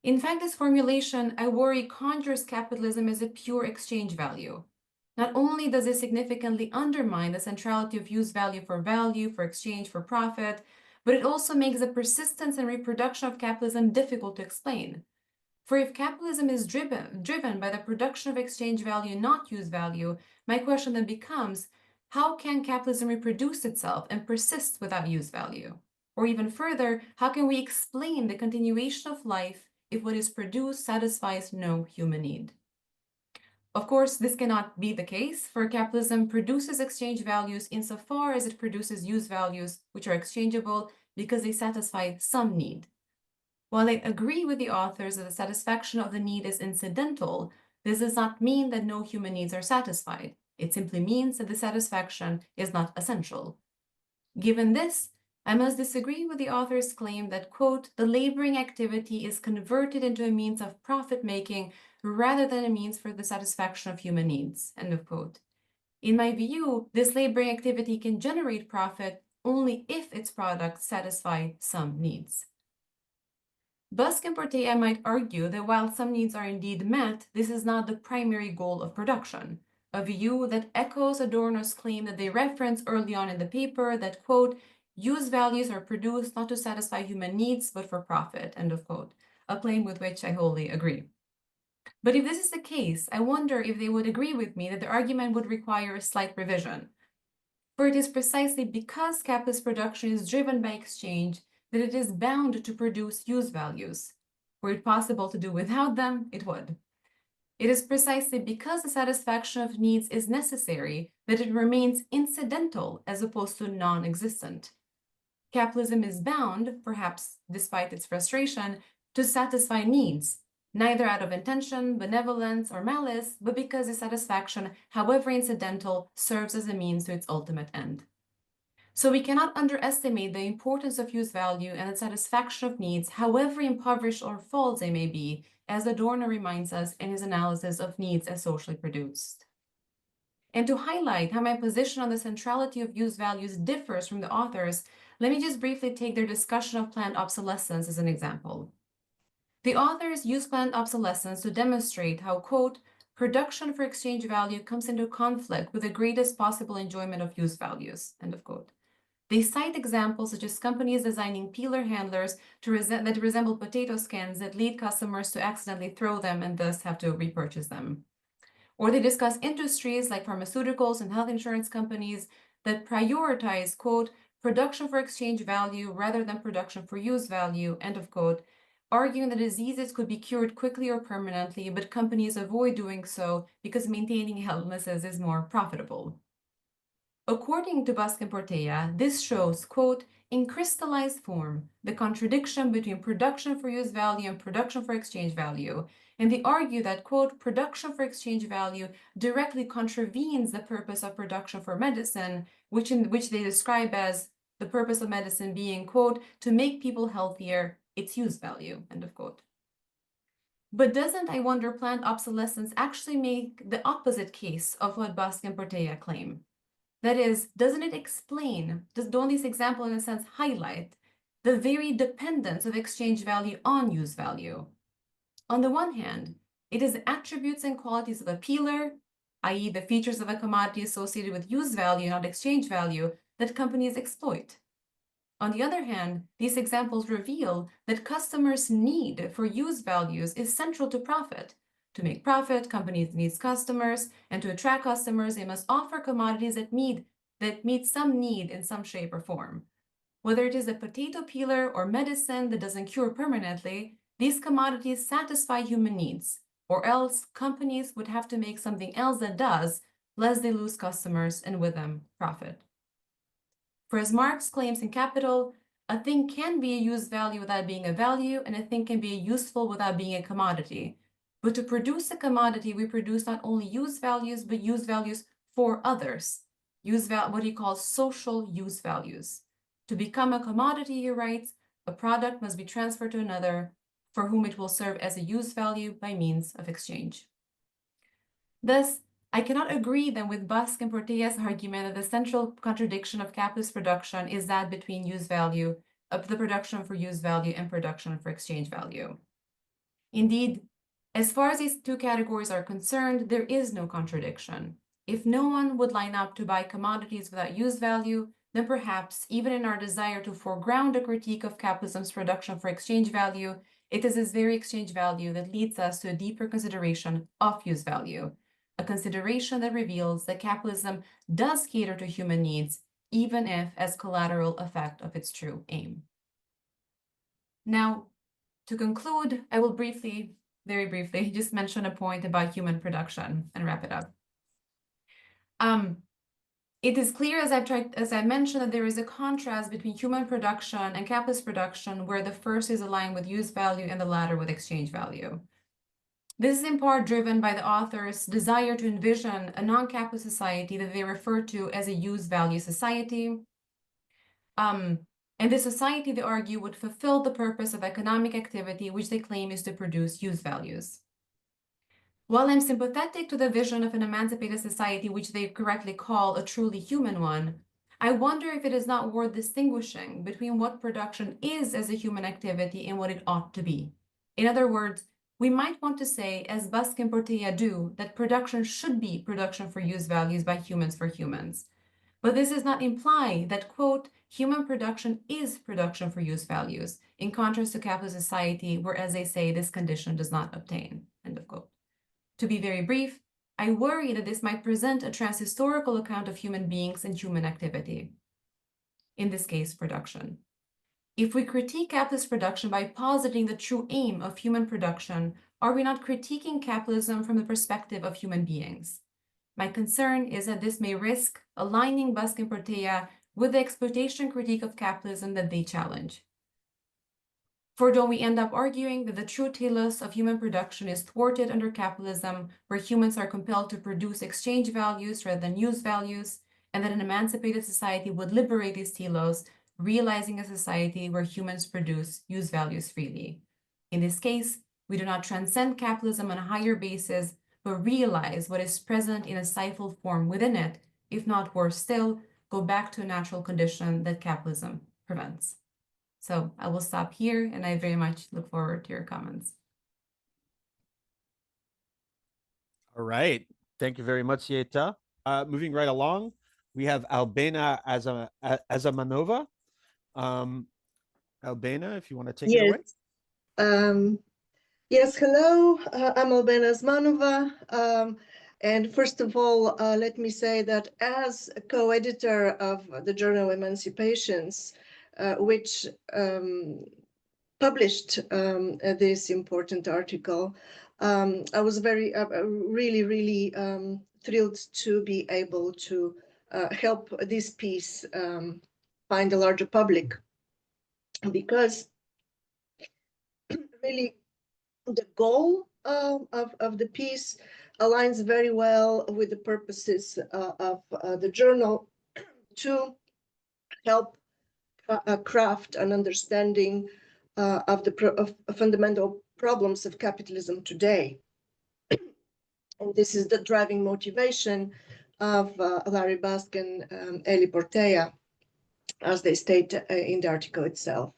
Speaker 4: In fact, this formulation, I worry, conjures capitalism as a pure exchange value. Not only does it significantly undermine the centrality of use value, for exchange, for profit, but it also makes the persistence and reproduction of capitalism difficult to explain. For if capitalism is driven by the production of exchange value, not use value, my question then becomes, how can capitalism reproduce itself and persist without use value? Or even further, how can we explain the continuation of life if what is produced satisfies no human need? Of course, this cannot be the case, for capitalism produces exchange values insofar as it produces use values, which are exchangeable because they satisfy some need. While I agree with the authors that the satisfaction of the need is incidental, this does not mean that no human needs are satisfied. It simply means that the satisfaction is not essential. Given this, I must disagree with the author's claim that, quote, the laboring activity is converted into a means of profit-making rather than a means for the satisfaction of human needs, end of quote. In my view, this laboring activity can generate profit only if its products satisfy some needs. Busk and Portella might argue that while some needs are indeed met, this is not the primary goal of production, a view that echoes Adorno's claim that they reference early on in the paper that, quote, use values are produced not to satisfy human needs, but for profit, end of quote, a claim with which I wholly agree. But if this is the case, I wonder if they would agree with me that the argument would require a slight revision. For it is precisely because capitalist production is driven by exchange that it is bound to produce use values. Were it possible to do without them, it would. It is precisely because the satisfaction of needs is necessary that it remains incidental as opposed to non-existent. Capitalism is bound, perhaps despite its frustration, to satisfy needs, neither out of intention, benevolence, or malice, but because the satisfaction, however incidental, serves as a means to its ultimate end. So we cannot underestimate the importance of use value and the satisfaction of needs, however impoverished or false they may be, as Adorno reminds us in his analysis of needs as socially produced. And to highlight how my position on the centrality of use values differs from the authors, let me just briefly take their discussion of planned obsolescence as an example. The authors use planned obsolescence to demonstrate how, quote, production for exchange value comes into conflict with the greatest possible enjoyment of use values, end of quote. They cite examples such as companies designing peeler handlers that resemble potato skins that lead customers to accidentally throw them and thus have to repurchase them. Or they discuss industries like pharmaceuticals and health insurance companies that prioritize, quote, production for exchange value rather than production for use value, end of quote, arguing that diseases could be cured quickly or permanently, but companies avoid doing so because maintaining illnesses is more profitable. According to Busk and Portella, this shows, quote, in crystallized form, the contradiction between production for use value and production for exchange value. And they argue that, quote, production for exchange value directly contravenes the purpose of production for medicine, which they describe as the purpose of medicine being, quote, to make people healthier, its use value, end of quote. But doesn't, I wonder, planned obsolescence actually make the opposite case of what Busk and Portella claim? That is, doesn't it explain, don't these examples in a sense highlight the very dependence of exchange value on use value? On the one hand, it is the attributes and qualities of a peeler, i.e. the features of a commodity associated with use value, not exchange value, that companies exploit. On the other hand, these examples reveal that customers' need for use values is central to profit. To make profit, companies need customers, and to attract customers, they must offer commodities that meet some need in some shape or form. Whether it is a potato peeler or medicine that doesn't cure permanently, these commodities satisfy human needs, or else companies would have to make something else that does, lest they lose customers and with them profit. For as Marx claims in Capital, a thing can be a use value without being a value, and a thing can be useful without being a commodity. But to produce a commodity, we produce not only use values, but use values for others. What he calls social use values. To become a commodity, he writes, a product must be transferred to another for whom it will serve as a use value by means of exchange. Thus, I cannot agree then with Busk and Portella's argument that the central contradiction of capitalist production is that between use value, the production for use value and production for exchange value. Indeed, as far as these two categories are concerned, there is no contradiction. If no one would line up to buy commodities without use value, then perhaps, even in our desire to foreground a critique of capitalism's production for exchange value, it is this very exchange value that leads us to a deeper consideration of use value, a consideration that reveals that capitalism does cater to human needs, even if as collateral effect of its true aim. Now, to conclude, I will very briefly, just mention a point about human production and wrap it up. It is clear, as I mentioned, that there is a contrast between human production and capitalist production, where the first is aligned with use value and the latter with exchange value. This is in part driven by the author's desire to envision a non-capitalist society that they refer to as a use value society. And this society, they argue, would fulfill the purpose of economic activity, which they claim is to produce use values. While I'm sympathetic to the vision of an emancipated society, which they correctly call a truly human one, I wonder if it is not worth distinguishing between what production is as a human activity and what it ought to be. In other words, we might want to say, as Busk and Portella do, that production should be production for use values by humans for humans. But this does not imply that, quote, human production is production for use values, in contrast to capitalist society, where, as they say, this condition does not obtain, end of quote. To be very brief, I worry that this might present a transhistorical account of human beings and human activity. In this case, production. If we critique capitalist production by positing the true aim of human production, are we not critiquing capitalism from the perspective of human beings? My concern is that this may risk aligning Busk and Portella with the exploitation critique of capitalism that they challenge. For don't we end up arguing that the true telos of human production is thwarted under capitalism, where humans are compelled to produce exchange values rather than use values, and that an emancipated society would liberate these telos, realizing a society where humans produce use values freely. In this case, we do not transcend capitalism on a higher basis, but realize what is present in a stifled form within it, if not worse still, go back to a natural condition that capitalism prevents. So I will stop here, and I very much look forward to your comments.
Speaker 1: All right. Thank you very much, Jeta. Moving right along, we have Albena Azmanova. Albena, if you want to take it away.
Speaker 5: Yes. Yes, hello. I'm Albena Azmanova. And first of all, let me say that as a co-editor of the journal Emancipations, which published this important article, I was really thrilled to be able to help this piece find a larger public, because really the goal of the piece aligns very well with the purposes of the journal to help craft an understanding of fundamental problems of capitalism today. And this is the driving motivation of Larry Busk and Eli Portella, as they state in the article itself.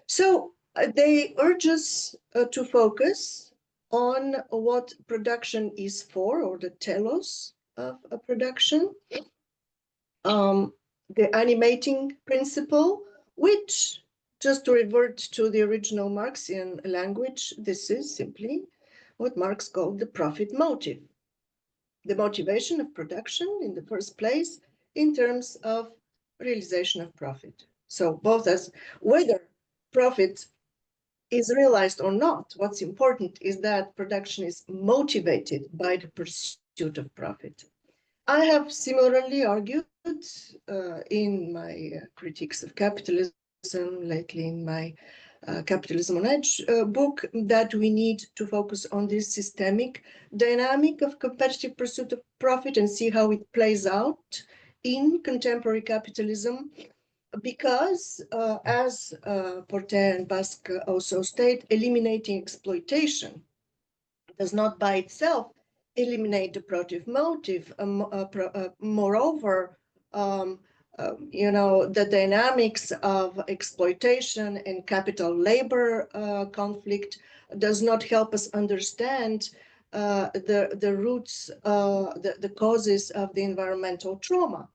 Speaker 5: So they urge us to focus on what production is for, or the telos of a production, the animating principle, which, just to revert to the original Marxian language, this is simply what Marx called the profit motive, the motivation of production in the first place in terms of realization of profit. So both as whether profit is realized or not, what's important is that production is motivated by the pursuit of profit. I have similarly argued in my critiques of capitalism, lately in my Capitalism on Edge book, that we need to focus on this systemic dynamic of competitive pursuit of profit and see how it plays out in contemporary capitalism. Because, as Portella and Busk also state, eliminating exploitation does not by itself eliminate the productive motive. Moreover, the dynamics of exploitation and capital-labor conflict does not help us understand the roots, the causes of the environmental trauma.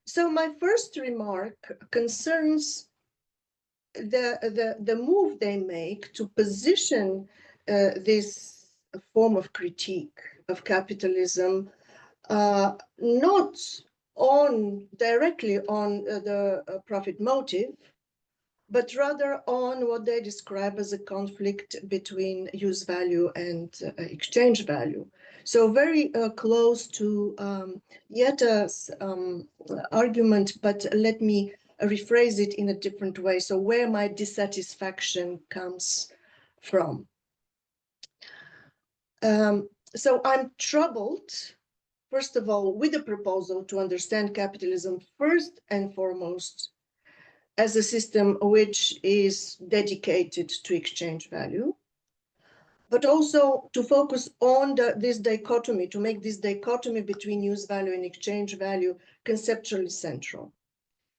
Speaker 5: So my first remark concerns the move they make to position this form of critique of capitalism not directly on the profit motive, but rather on what they describe as a conflict between use value and exchange value. So very close to Jeta's argument, but let me rephrase it in a different way. So where my dissatisfaction comes from. So I'm troubled, first of all, with the proposal to understand capitalism first and foremost as a system which is dedicated to exchange value, but also to focus on this dichotomy, to make this dichotomy between use value and exchange value conceptually central.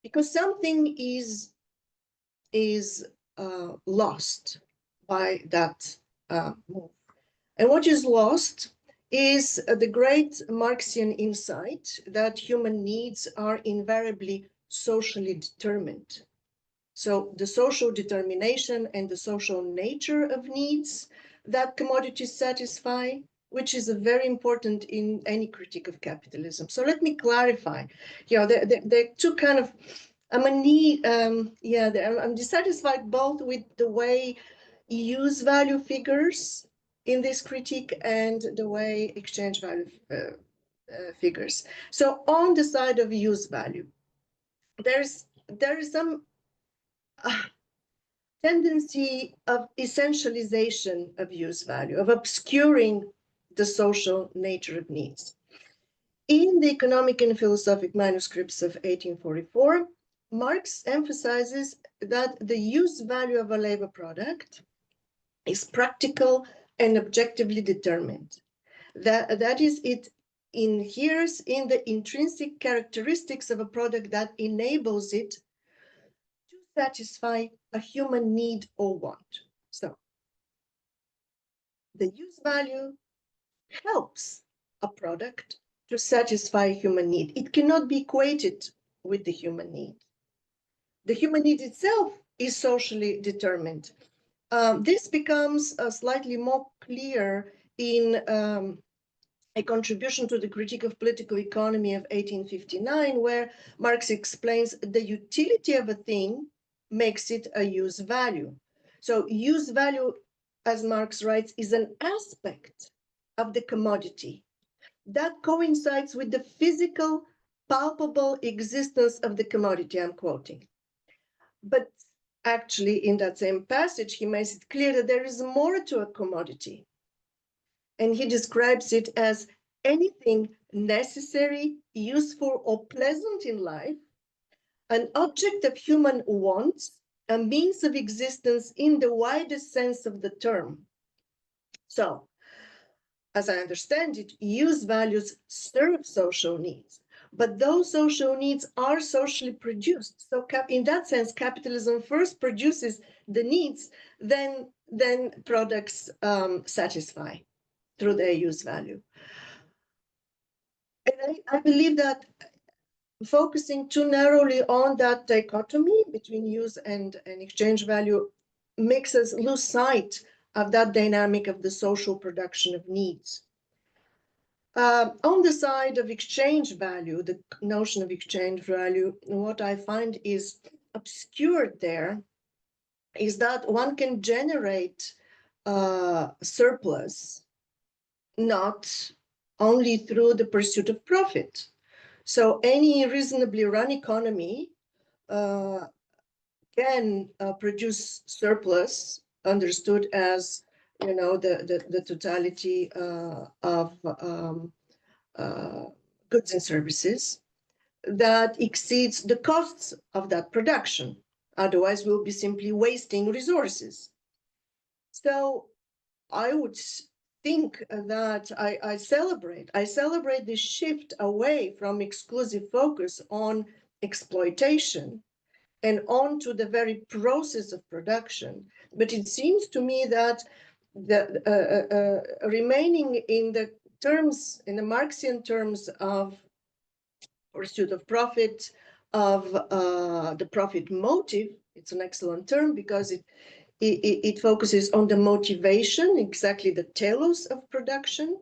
Speaker 5: Because something is lost by that move. And what is lost is the great Marxian insight that human needs are invariably socially determined. So the social determination and the social nature of needs that commodities satisfy, which is very important in any critique of capitalism. So let me clarify. They're two kind of, I'm dissatisfied both with the way use value figures in this critique and the way exchange value figures. So on the side of use value, there is some tendency of essentialization of use value, of obscuring the social nature of needs. In the Economic and Philosophic Manuscripts of 1844, Marx emphasizes that the use value of a labor product is practical and objectively determined. That is, it inheres in the intrinsic characteristics of a product that enables it to satisfy a human need or want. So the use value helps a product to satisfy human need. It cannot be equated with the human need. The human need itself is socially determined. This becomes slightly more clear in a contribution to the critique of political economy of 1859, where Marx explains the utility of a thing makes it a use value. So use value, as Marx writes, is an aspect of the commodity that coincides with the physical, palpable existence of the commodity, I'm quoting. But actually, in that same passage, he makes it clear that there is more to a commodity. And he describes it as anything necessary, useful, or pleasant in life, an object of human wants, a means of existence in the widest sense of the term. So, as I understand it, use values serve social needs, but those social needs are socially produced. So in that sense, capitalism first produces the needs, then products satisfy through their use value. And I believe that focusing too narrowly on that dichotomy between use and exchange value makes us lose sight of that dynamic of the social production of needs. On the side of exchange value, the notion of exchange value, what I find is obscured there is that one can generate surplus not only through the pursuit of profit. So any reasonably run economy can produce surplus, understood as, you know, the totality of goods and services that exceeds the costs of that production. Otherwise, we'll be simply wasting resources. So I would think that I celebrate the shift away from exclusive focus on exploitation and on to the very process of production. But it seems to me that the remaining in the terms, in the Marxian terms of pursuit of profit, of the profit motive, it's an excellent term because it focuses on the motivation, exactly the telos of production,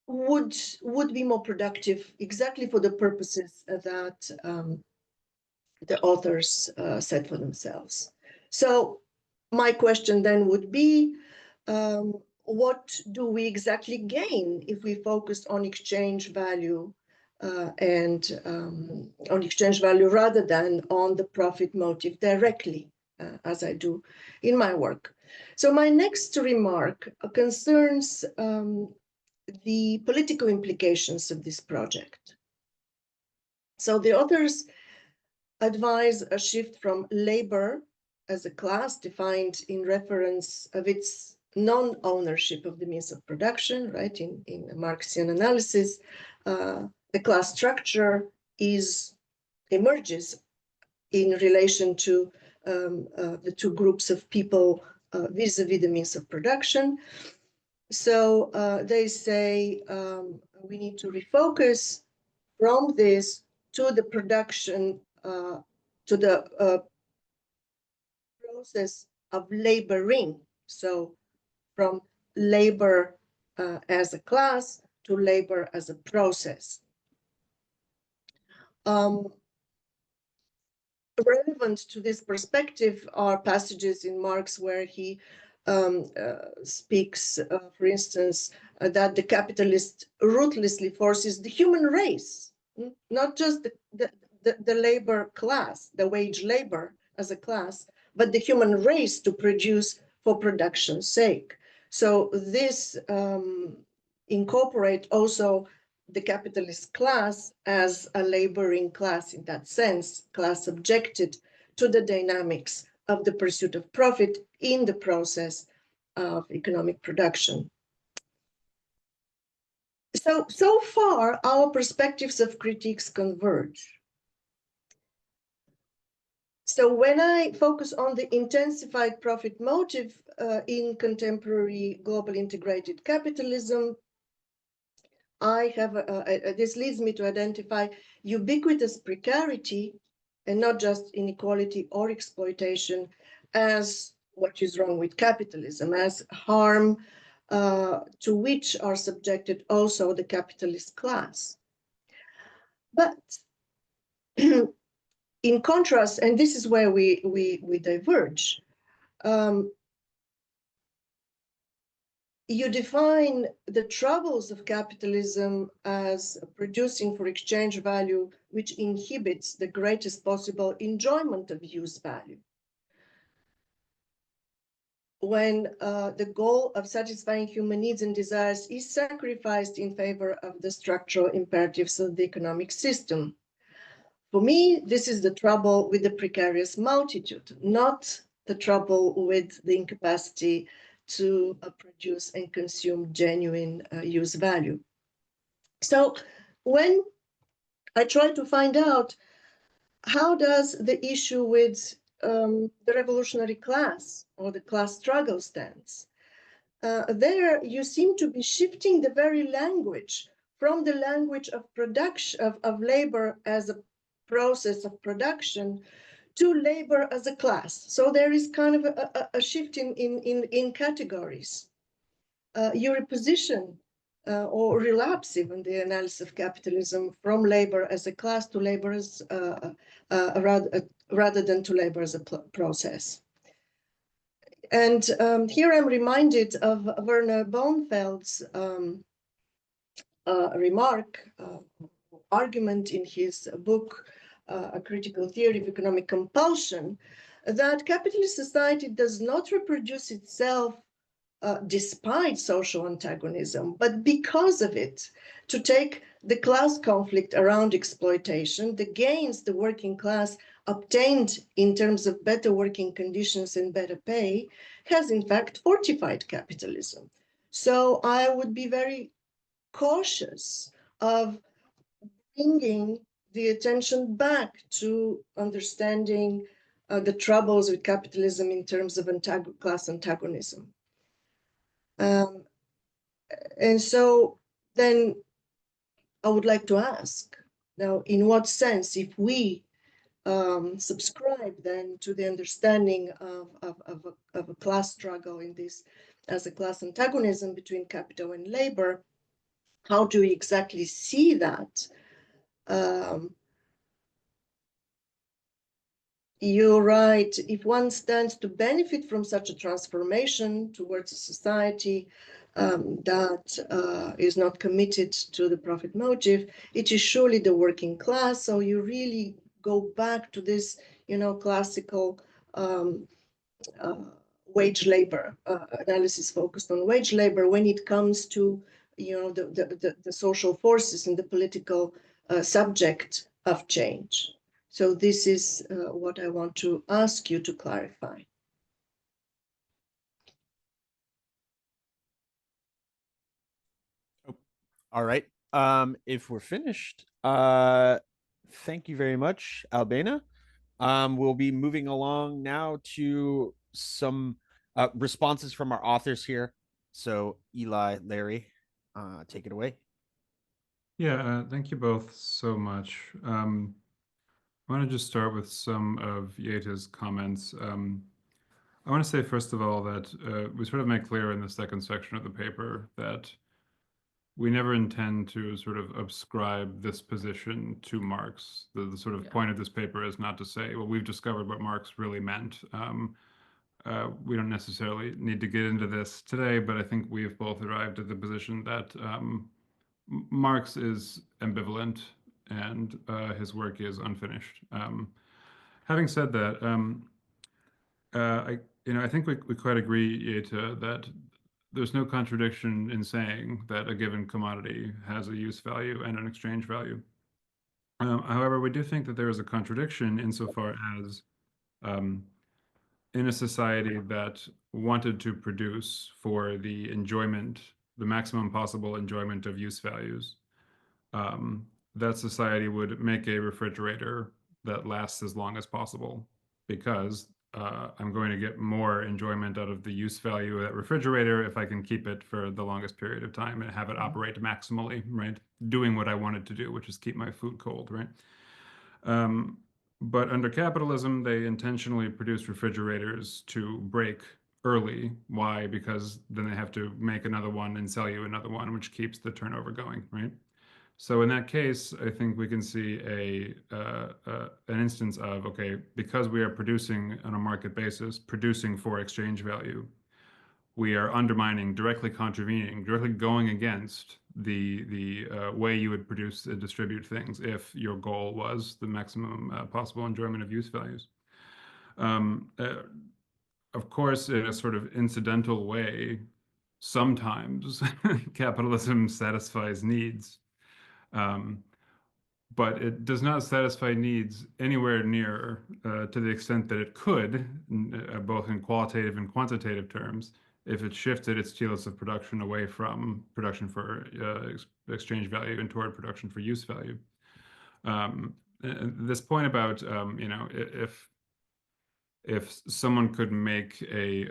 Speaker 5: would be more productive exactly for the purposes that the authors set for themselves. So my question then would be, what do we exactly gain if we focus on exchange value and on exchange value rather than on the profit motive directly, as I do in my work? So my next remark concerns the political implications of this project. So the authors advise a shift from labor as a class defined in reference of its non-ownership of the means of production, right? In Marxian analysis, the class structure emerges in relation to the two groups of people vis-a-vis the means of production. So they say we need to refocus from this to the production, to the process of laboring. So from labor as a class to labor as a process. Relevant to this perspective are passages in Marx where he speaks, for instance, that the capitalist ruthlessly forces the human race, not just the labor class, the wage labor as a class, but the human race to produce for production's sake. So this incorporates also the capitalist class as a laboring class in that sense, class subjected to the dynamics of the pursuit of profit in the process of economic production. So far, our perspectives of critiques converge. So when I focus on the intensified profit motive in contemporary global integrated capitalism, I have this leads me to identify ubiquitous precarity and not just inequality or exploitation as what is wrong with capitalism, as harm to which are subjected also the capitalist class. But in contrast, and this is where we diverge, you define the troubles of capitalism as producing for exchange value, which inhibits the greatest possible enjoyment of use value. When the goal of satisfying human needs and desires is sacrificed in favor of the structural imperatives of the economic system. For me, this is the trouble with the precarious multitude, not the trouble with the incapacity to produce and consume genuine use value. So when I try to find out how does the issue with the revolutionary class or the class struggle stands, there you seem to be shifting the very language from the language of production, of labor as a process of production, to labor as a class. So there is kind of a shift in categories. You reposition or relapse even the analysis of capitalism from labor as a class to labor as rather than to labor as a process. And here I'm reminded of Werner Bonfeld's argument in his book, A Critical Theory of Economic Compulsion, that capitalist society does not reproduce itself despite social antagonism, but because of it. To take the class conflict around exploitation, the gains the working class obtained in terms of better working conditions and better pay has in fact fortified capitalism. So I would be very cautious of bringing the attention back to understanding the troubles with capitalism in terms of class antagonism. And so then I would like to ask, now, in what sense, if we subscribe then to the understanding of a class struggle in this as a class antagonism between capital and labor, how do we exactly see that? You're right, if one stands to benefit from such a transformation towards a society that is not committed to the profit motive, it is surely the working class. So you really go back to this, classical wage labor analysis focused on wage labor when it comes to, the social forces and the political subject of change. So this is what I want to ask you to clarify.
Speaker 1: All right. If we're finished, thank you very much, Albena. We'll be moving along now to some responses from our authors here. So Eli, Larry, take it away.
Speaker 3: Yeah, thank you both so much. I want to just start with some of Jeta's comments. I want to say, first of all, that we sort of make clear in the second section of the paper that we never intend to sort of ascribe this position to Marx. The sort of point of this paper is not to say, well, we've discovered what Marx really meant. We don't necessarily need to get into this today, but I think we've both arrived at the position that Marx is ambivalent and his work is unfinished. Having said that, I think we quite agree, Jeta, that there's no contradiction in saying that a given commodity has a use value and an exchange value. However, we do think that there is a contradiction insofar as in a society that wanted to produce for the enjoyment, the maximum possible enjoyment of use values, that society would make a refrigerator that lasts as long as possible, because I'm going to get more enjoyment out of the use value of that refrigerator if I can keep it for the longest period of time and have it operate maximally, right? Doing what I want it to do, which is keep my food cold, right? But under capitalism, they intentionally produce refrigerators to break early. Why? Because then they have to make another one and sell you another one, which keeps the turnover going, right? So in that case, I think we can see an instance of, okay, because we are producing on a market basis, producing for exchange value, we are undermining, directly contravening, directly going against the way you would produce and distribute things if your goal was the maximum possible enjoyment of use values. Of course, in a sort of incidental way, sometimes capitalism satisfies needs, but it does not satisfy needs anywhere near to the extent that it could, both in qualitative and quantitative terms, if it shifted its telos of production away from production for exchange value and toward production for use value. This point about, you know, if someone could make a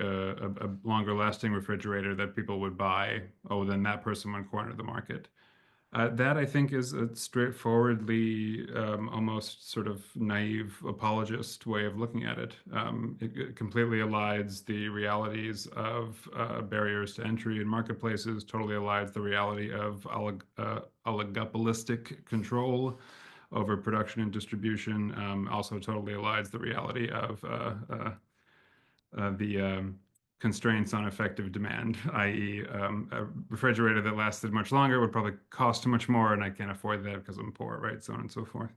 Speaker 3: longer lasting refrigerator that people would buy, oh, then that person would corner the market. That, I think, is a straightforwardly, almost sort of naive apologist way of looking at it. It completely elides the realities of barriers to entry in marketplaces, totally elides the reality of oligopolistic control over production and distribution, also totally elides the reality of the constraints on effective demand, i.e. A refrigerator that lasted much longer would probably cost much more, and I can't afford that because I'm poor, right? So on and so forth.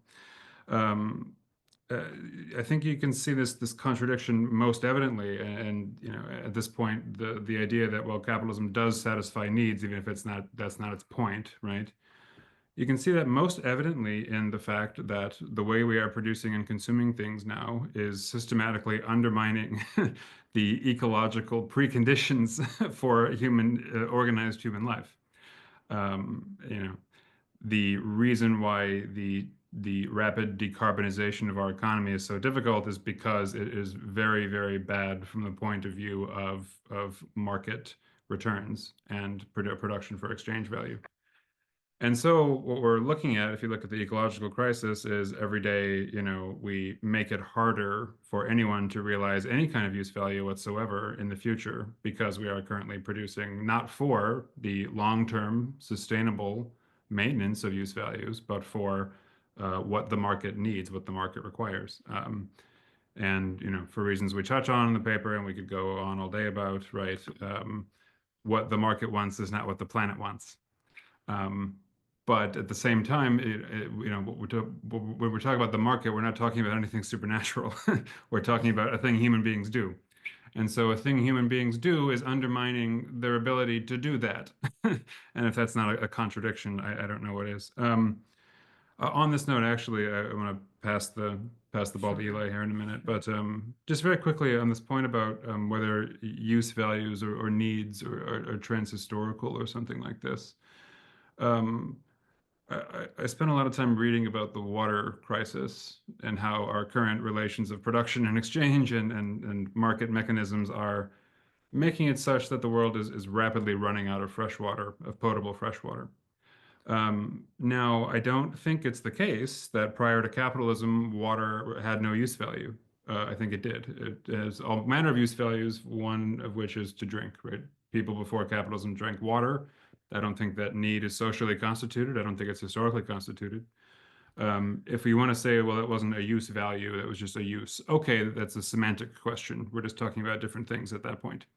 Speaker 3: I think you can see this contradiction most evidently, and you know, at this point, the idea that, well, capitalism does satisfy needs, even if that's not its point, right? You can see that most evidently in the fact that the way we are producing and consuming things now is systematically undermining the ecological preconditions for organized human life. You know, the reason why the rapid decarbonization of our economy is so difficult is because it is very, very bad from the point of view of market returns and production for exchange value. And so what we're looking at, if you look at the ecological crisis, is every day, you know, we make it harder for anyone to realize any kind of use value whatsoever in the future, because we are currently producing not for the long-term sustainable maintenance of use values, but for what the market needs, what the market requires. And, you know, for reasons we touch on in the paper, and we could go on all day about, right, what the market wants is not what the planet wants. But at the same time, you know, when we're talking about the market, we're not talking about anything supernatural. We're talking about a thing human beings do. And so a thing human beings do is undermining their ability to do that. And if that's not a contradiction, I don't know what is. On this note, actually, I want to pass the ball to Eli here in a minute. But just very quickly on this point about whether use values or needs are transhistorical or something like this. I spent a lot of time reading about the water crisis and how our current relations of production and exchange and market mechanisms are making it such that the world is rapidly running out of fresh water, of potable fresh water. Now, I don't think it's the case that prior to capitalism, water had no use value. I think it did. It has all manner of use values, one of which is to drink, right? People before capitalism drank water. I don't think that need is socially constituted. I don't think it's historically constituted. If we want to say, well, it wasn't a use value, it was just a use. Okay, that's a semantic question. We're just talking about different things at that point.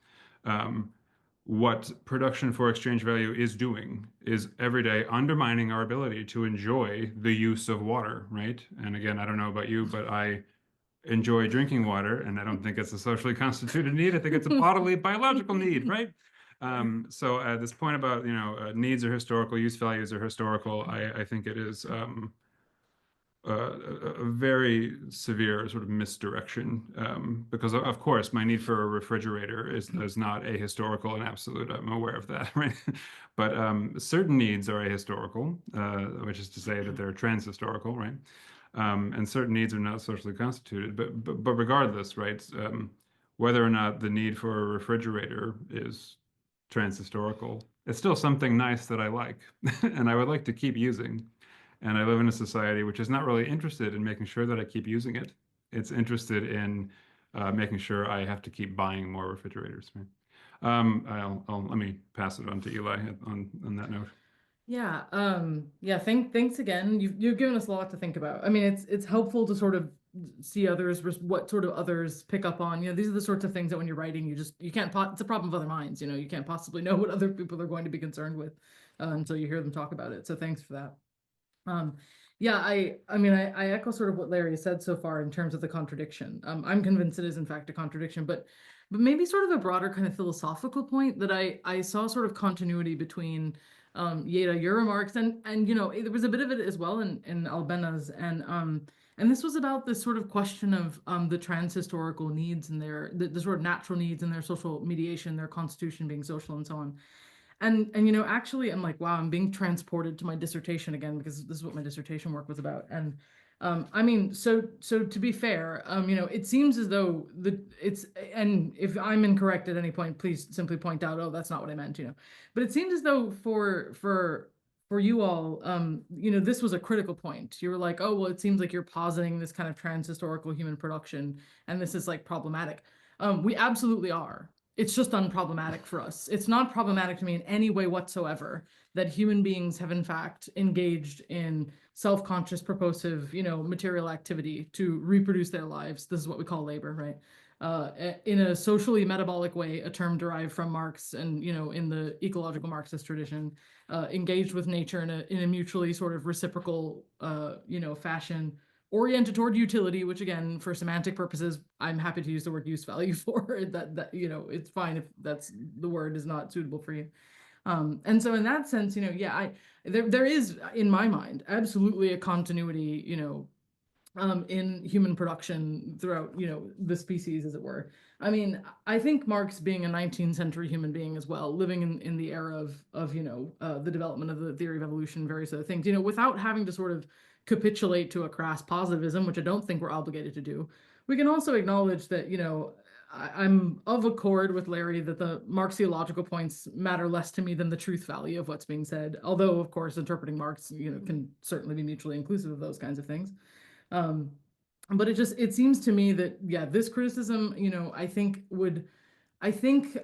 Speaker 3: What production for exchange value is doing is every day undermining our ability to enjoy the use of water, right? And again, I don't know about you, but I enjoy drinking water, and I don't think it's a socially constituted need. I think it's a bodily, biological need, right? So at this point about, you know, needs are historical, use values are historical, I think it is a very severe sort of misdirection, because of course my need for a refrigerator is not ahistorical and absolute. I'm aware of that, right? But certain needs are ahistorical, which is to say that they're transhistorical, right? And certain needs are not socially constituted. But regardless, right? Whether or not the need for a refrigerator is transhistorical, it's still something nice that I like, and I would like to keep using. And I live in a society which is not really interested in making sure that I keep using it. It's interested in making sure I have to keep buying more refrigerators. Right? Let me pass it on to Eli on that note.
Speaker 2: Yeah, yeah, thanks again. You've given us a lot to think about. I mean, it's helpful to sort of see others, what sort of others pick up on. You know, these are the sorts of things that when you're writing, you can't, it's a problem of other minds, you know, you can't possibly know what other people are going to be concerned with until you hear them talk about it. So thanks for that. Yeah, I mean, I echo sort of what Larry has said so far in terms of the contradiction. I'm convinced it is in fact a contradiction, but maybe sort of a broader kind of philosophical point that I saw sort of continuity between Jeta, your remarks, and you know, there was a bit of it as well in Albena's, and this was about this sort of question of the transhistorical needs and the sort of natural needs and their social mediation, their constitution being social and so on. And you know, actually, I'm like, wow, I'm being transported to my dissertation again because this is what my dissertation work was about. And I mean, so to be fair, you know, it seems as though and if I'm incorrect at any point, please simply point out, oh, that's not what I meant, you know. But it seems as though for you all, you know, this was a critical point. You were like, oh, well, it seems like you're positing this kind of transhistorical human production, and this is like problematic. We absolutely are. It's just unproblematic for us. It's not problematic to me in any way whatsoever that human beings have in fact engaged in self-conscious, purposive, you know, material activity to reproduce their lives. This is what we call labor, right? In a socially metabolic way, a term derived from Marx and, you know, in the ecological Marxist tradition, engaged with nature in a mutually sort of reciprocal, you know, fashion, oriented toward utility, which again, for semantic purposes, I'm happy to use the word use value for that, you know, it's fine if that's the word is not suitable for you. And so in that sense, you know, yeah, there is in my mind absolutely a continuity, you know, in human production throughout, you know, the species, as it were. I mean, I think Marx, being a 19th century human being as well, living in the era of you know, the development of the theory of evolution, various other things, you know, without having to sort of capitulate to a crass positivism, which I don't think we're obligated to do, we can also acknowledge that, you know, I'm of accord with Larry that the Marxiological points matter less to me than the truth value of what's being said. Although, of course, interpreting Marx, you know, can certainly be mutually inclusive of those kinds of things. But it seems to me that, yeah, this criticism, you know, I think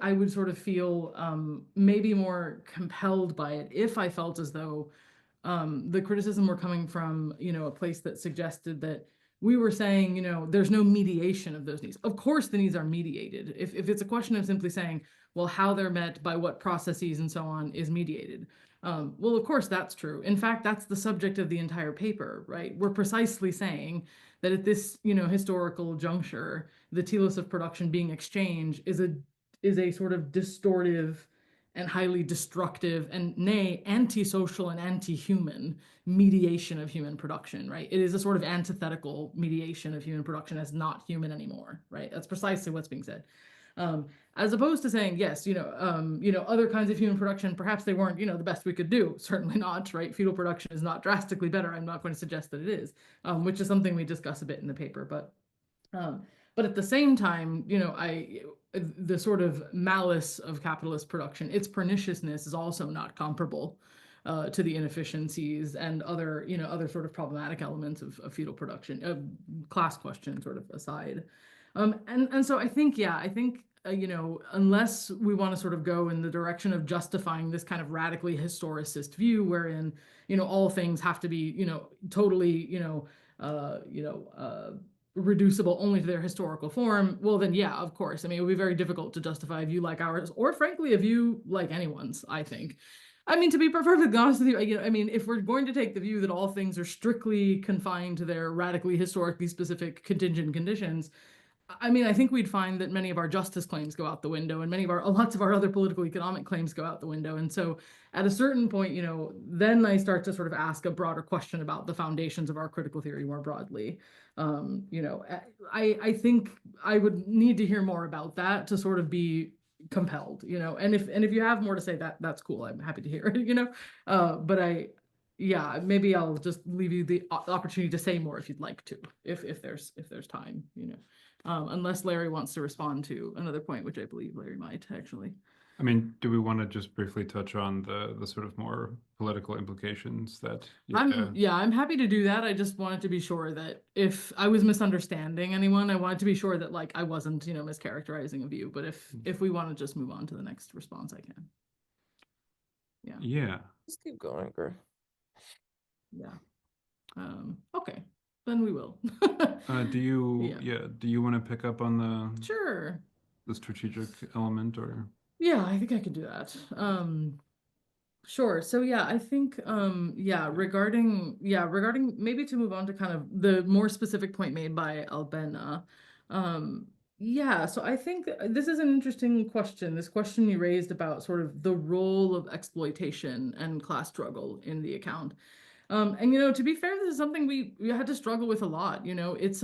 Speaker 2: I would sort of feel maybe more compelled by it if I felt as though the criticism were coming from, you know, a place that suggested that we were saying, you know, there's no mediation of those needs. Of course, the needs are mediated. If it's a question of simply saying, well, how they're met by what processes and so on is mediated. Well, of course, that's true. In fact, that's the subject of the entire paper, right? We're precisely saying that at this, you know, historical juncture, the telos of production being exchanged is a sort of distortive and highly destructive and nay, antisocial and anti-human mediation of human production, right? It is a sort of antithetical mediation of human production as not human anymore, right? That's precisely what's being said. As opposed to saying, yes, you know, other kinds of human production, perhaps they weren't, you know, the best we could do. Certainly not, right? Fetal production is not drastically better. I'm not going to suggest that it is, which is something we discuss a bit in the paper. But at the same time, you know, the sort of malice of capitalist production, its perniciousness is also not comparable to the inefficiencies and other, you know, other sort of problematic elements of fetal production, class question sort of aside. And so I think, yeah, you know, unless we want to sort of go in the direction of justifying this kind of radically historicist view wherein, you know, all things have to be, you know, totally, reducible only to their historical form, well then, yeah, of course. I mean, it would be very difficult to justify a view like ours, or frankly, a view like anyone's, I think. I mean, to be perfectly honest with you know, I mean, if we're going to take the view that all things are strictly confined to their radically historically specific contingent conditions, I mean, I think we'd find that many of our justice claims go out the window, and lots of our other political economic claims go out the window. And so at a certain point, then I start to sort of ask a broader question about the foundations of our critical theory more broadly. I think I would need to hear more about that to sort of be compelled, and if you have more to say, that's cool. I'm happy to hear it, but yeah, maybe I'll just leave you the opportunity to say more if you'd like to, if there's time, unless Larry wants to respond to another point, which I believe Larry might actually.
Speaker 3: I mean, do we want to just briefly touch on the sort of more political implications that?
Speaker 2: I'm happy to do that. I just wanted to be sure that if I was misunderstanding anyone, I wanted to be sure that I wasn't, mischaracterizing a view. But if we want to just move on to the next response, I can. Yeah.
Speaker 3: Yeah.
Speaker 1: Just keep going, bro.
Speaker 2: Yeah. Okay. Then we will.
Speaker 3: Do you want to pick up on
Speaker 2: Sure.
Speaker 3: the strategic element, or?
Speaker 2: Yeah, I think I could do that. Sure. So yeah, I think regarding maybe to move on to kind of the more specific point made by Albena. So I think this is an interesting question. This question you raised about sort of the role of exploitation and class struggle in the account. And to be fair, this is something we had to struggle with a lot. It's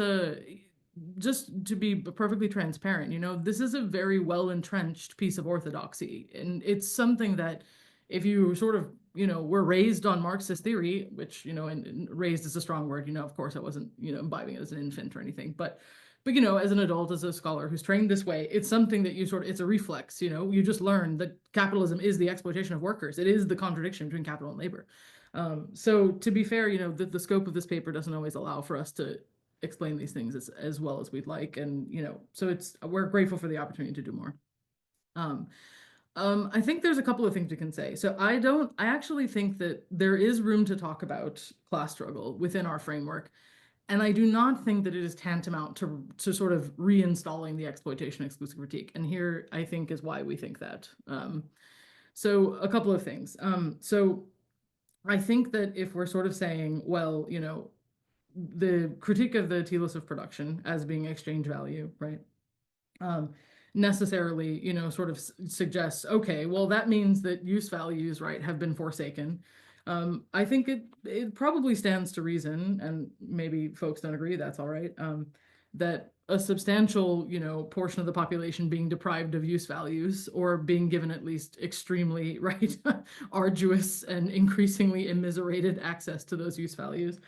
Speaker 2: just to be perfectly transparent, this is a very well entrenched piece of orthodoxy, and it's something that if you sort of were raised on Marxist theory, which and raised is a strong word, of course I wasn't imbibing it as an infant or anything, but as an adult, as a scholar who's trained this way, it's something that it's a reflex. You just learn that capitalism is the exploitation of workers. It is the contradiction between capital and labor. So to be fair, the scope of this paper doesn't always allow for us to explain these things as well as we'd like, and so we're grateful for the opportunity to do more. I think there's a couple of things we can say. So I actually think that there is room to talk about class struggle within our framework, and I do not think that it is tantamount to sort of reinstalling the exploitation exclusive critique. And here I think is why we think that. So a couple of things. So I think that if we're sort of saying, well, the critique of the telos of production as being exchange value, right? Necessarily, sort of suggests, okay, well, that means that use values, right, have been forsaken. I think it probably stands to reason, and maybe folks don't agree, that's all right, that a substantial, portion of the population being deprived of use values or being given at least extremely, right, arduous and increasingly immiserated access to those use values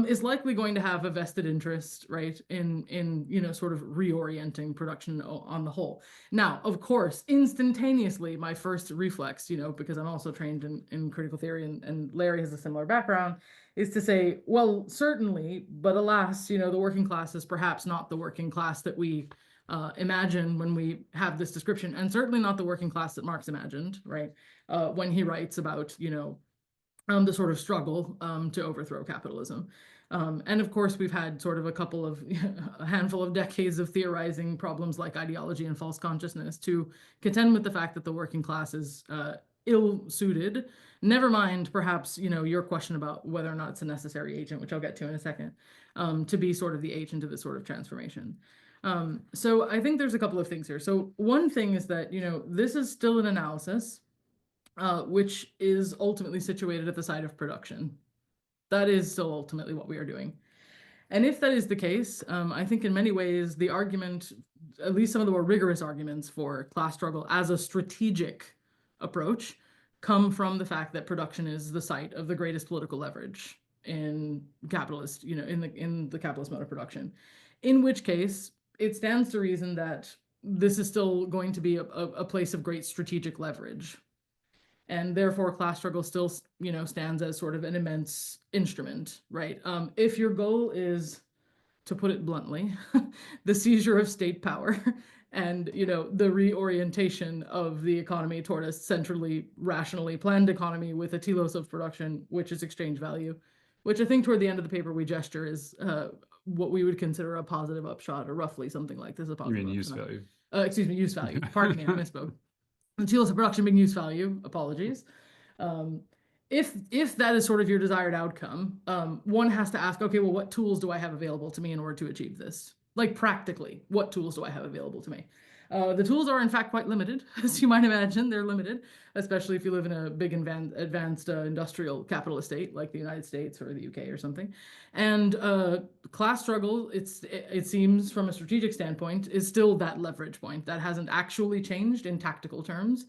Speaker 2: is likely going to have a vested interest, right, in sort of reorienting production on the whole. Now, of course, instantaneously, my first reflex, because I'm also trained in critical theory, and Larry has a similar background, is to say, well, certainly, but alas, the working class is perhaps not the working class that we imagine when we have this description, and certainly not the working class that Marx imagined, right, when he writes about, the sort of struggle to overthrow capitalism. And of course, we've had sort of a handful of decades of theorizing problems like ideology and false consciousness to contend with the fact that the working class is ill-suited. Never mind, perhaps, your question about whether or not it's a necessary agent, which I'll get to in a second, to be sort of the agent of this sort of transformation. So I think there's a couple of things here. So one thing is that, this is still an analysis which is ultimately situated at the site of production. That is still ultimately what we are doing. And if that is the case, I think in many ways the argument, at least some of the more rigorous arguments for class struggle as a strategic approach, come from the fact that production is the site of the greatest political leverage in capitalist, in the capitalist mode of production. In which case, it stands to reason that this is still going to be a place of great strategic leverage. And therefore, class struggle still, stands as sort of an immense instrument, right? If your goal is, to put it bluntly, the seizure of state power and, the reorientation of the economy toward a centrally, rationally planned economy with a telos of production, which is exchange value, which I think toward the end of the paper we gesture is what we would consider a positive upshot, or roughly something like this. A positive
Speaker 3: You mean use
Speaker 2: upshot.
Speaker 3: value?
Speaker 2: Excuse me, use value. Pardon me, I misspoke. The telos of production being use value, apologies. If that is sort of your desired outcome, one has to ask, okay, well, what tools do I have available to me in order to achieve this? like practically, what tools do I have available to me? The tools are in fact quite limited, as you might imagine. They're limited, especially if you live in a big advanced industrial capitalist state like the United States or the UK or something. And class struggle, it seems from a strategic standpoint, is still that leverage point that hasn't actually changed in tactical terms.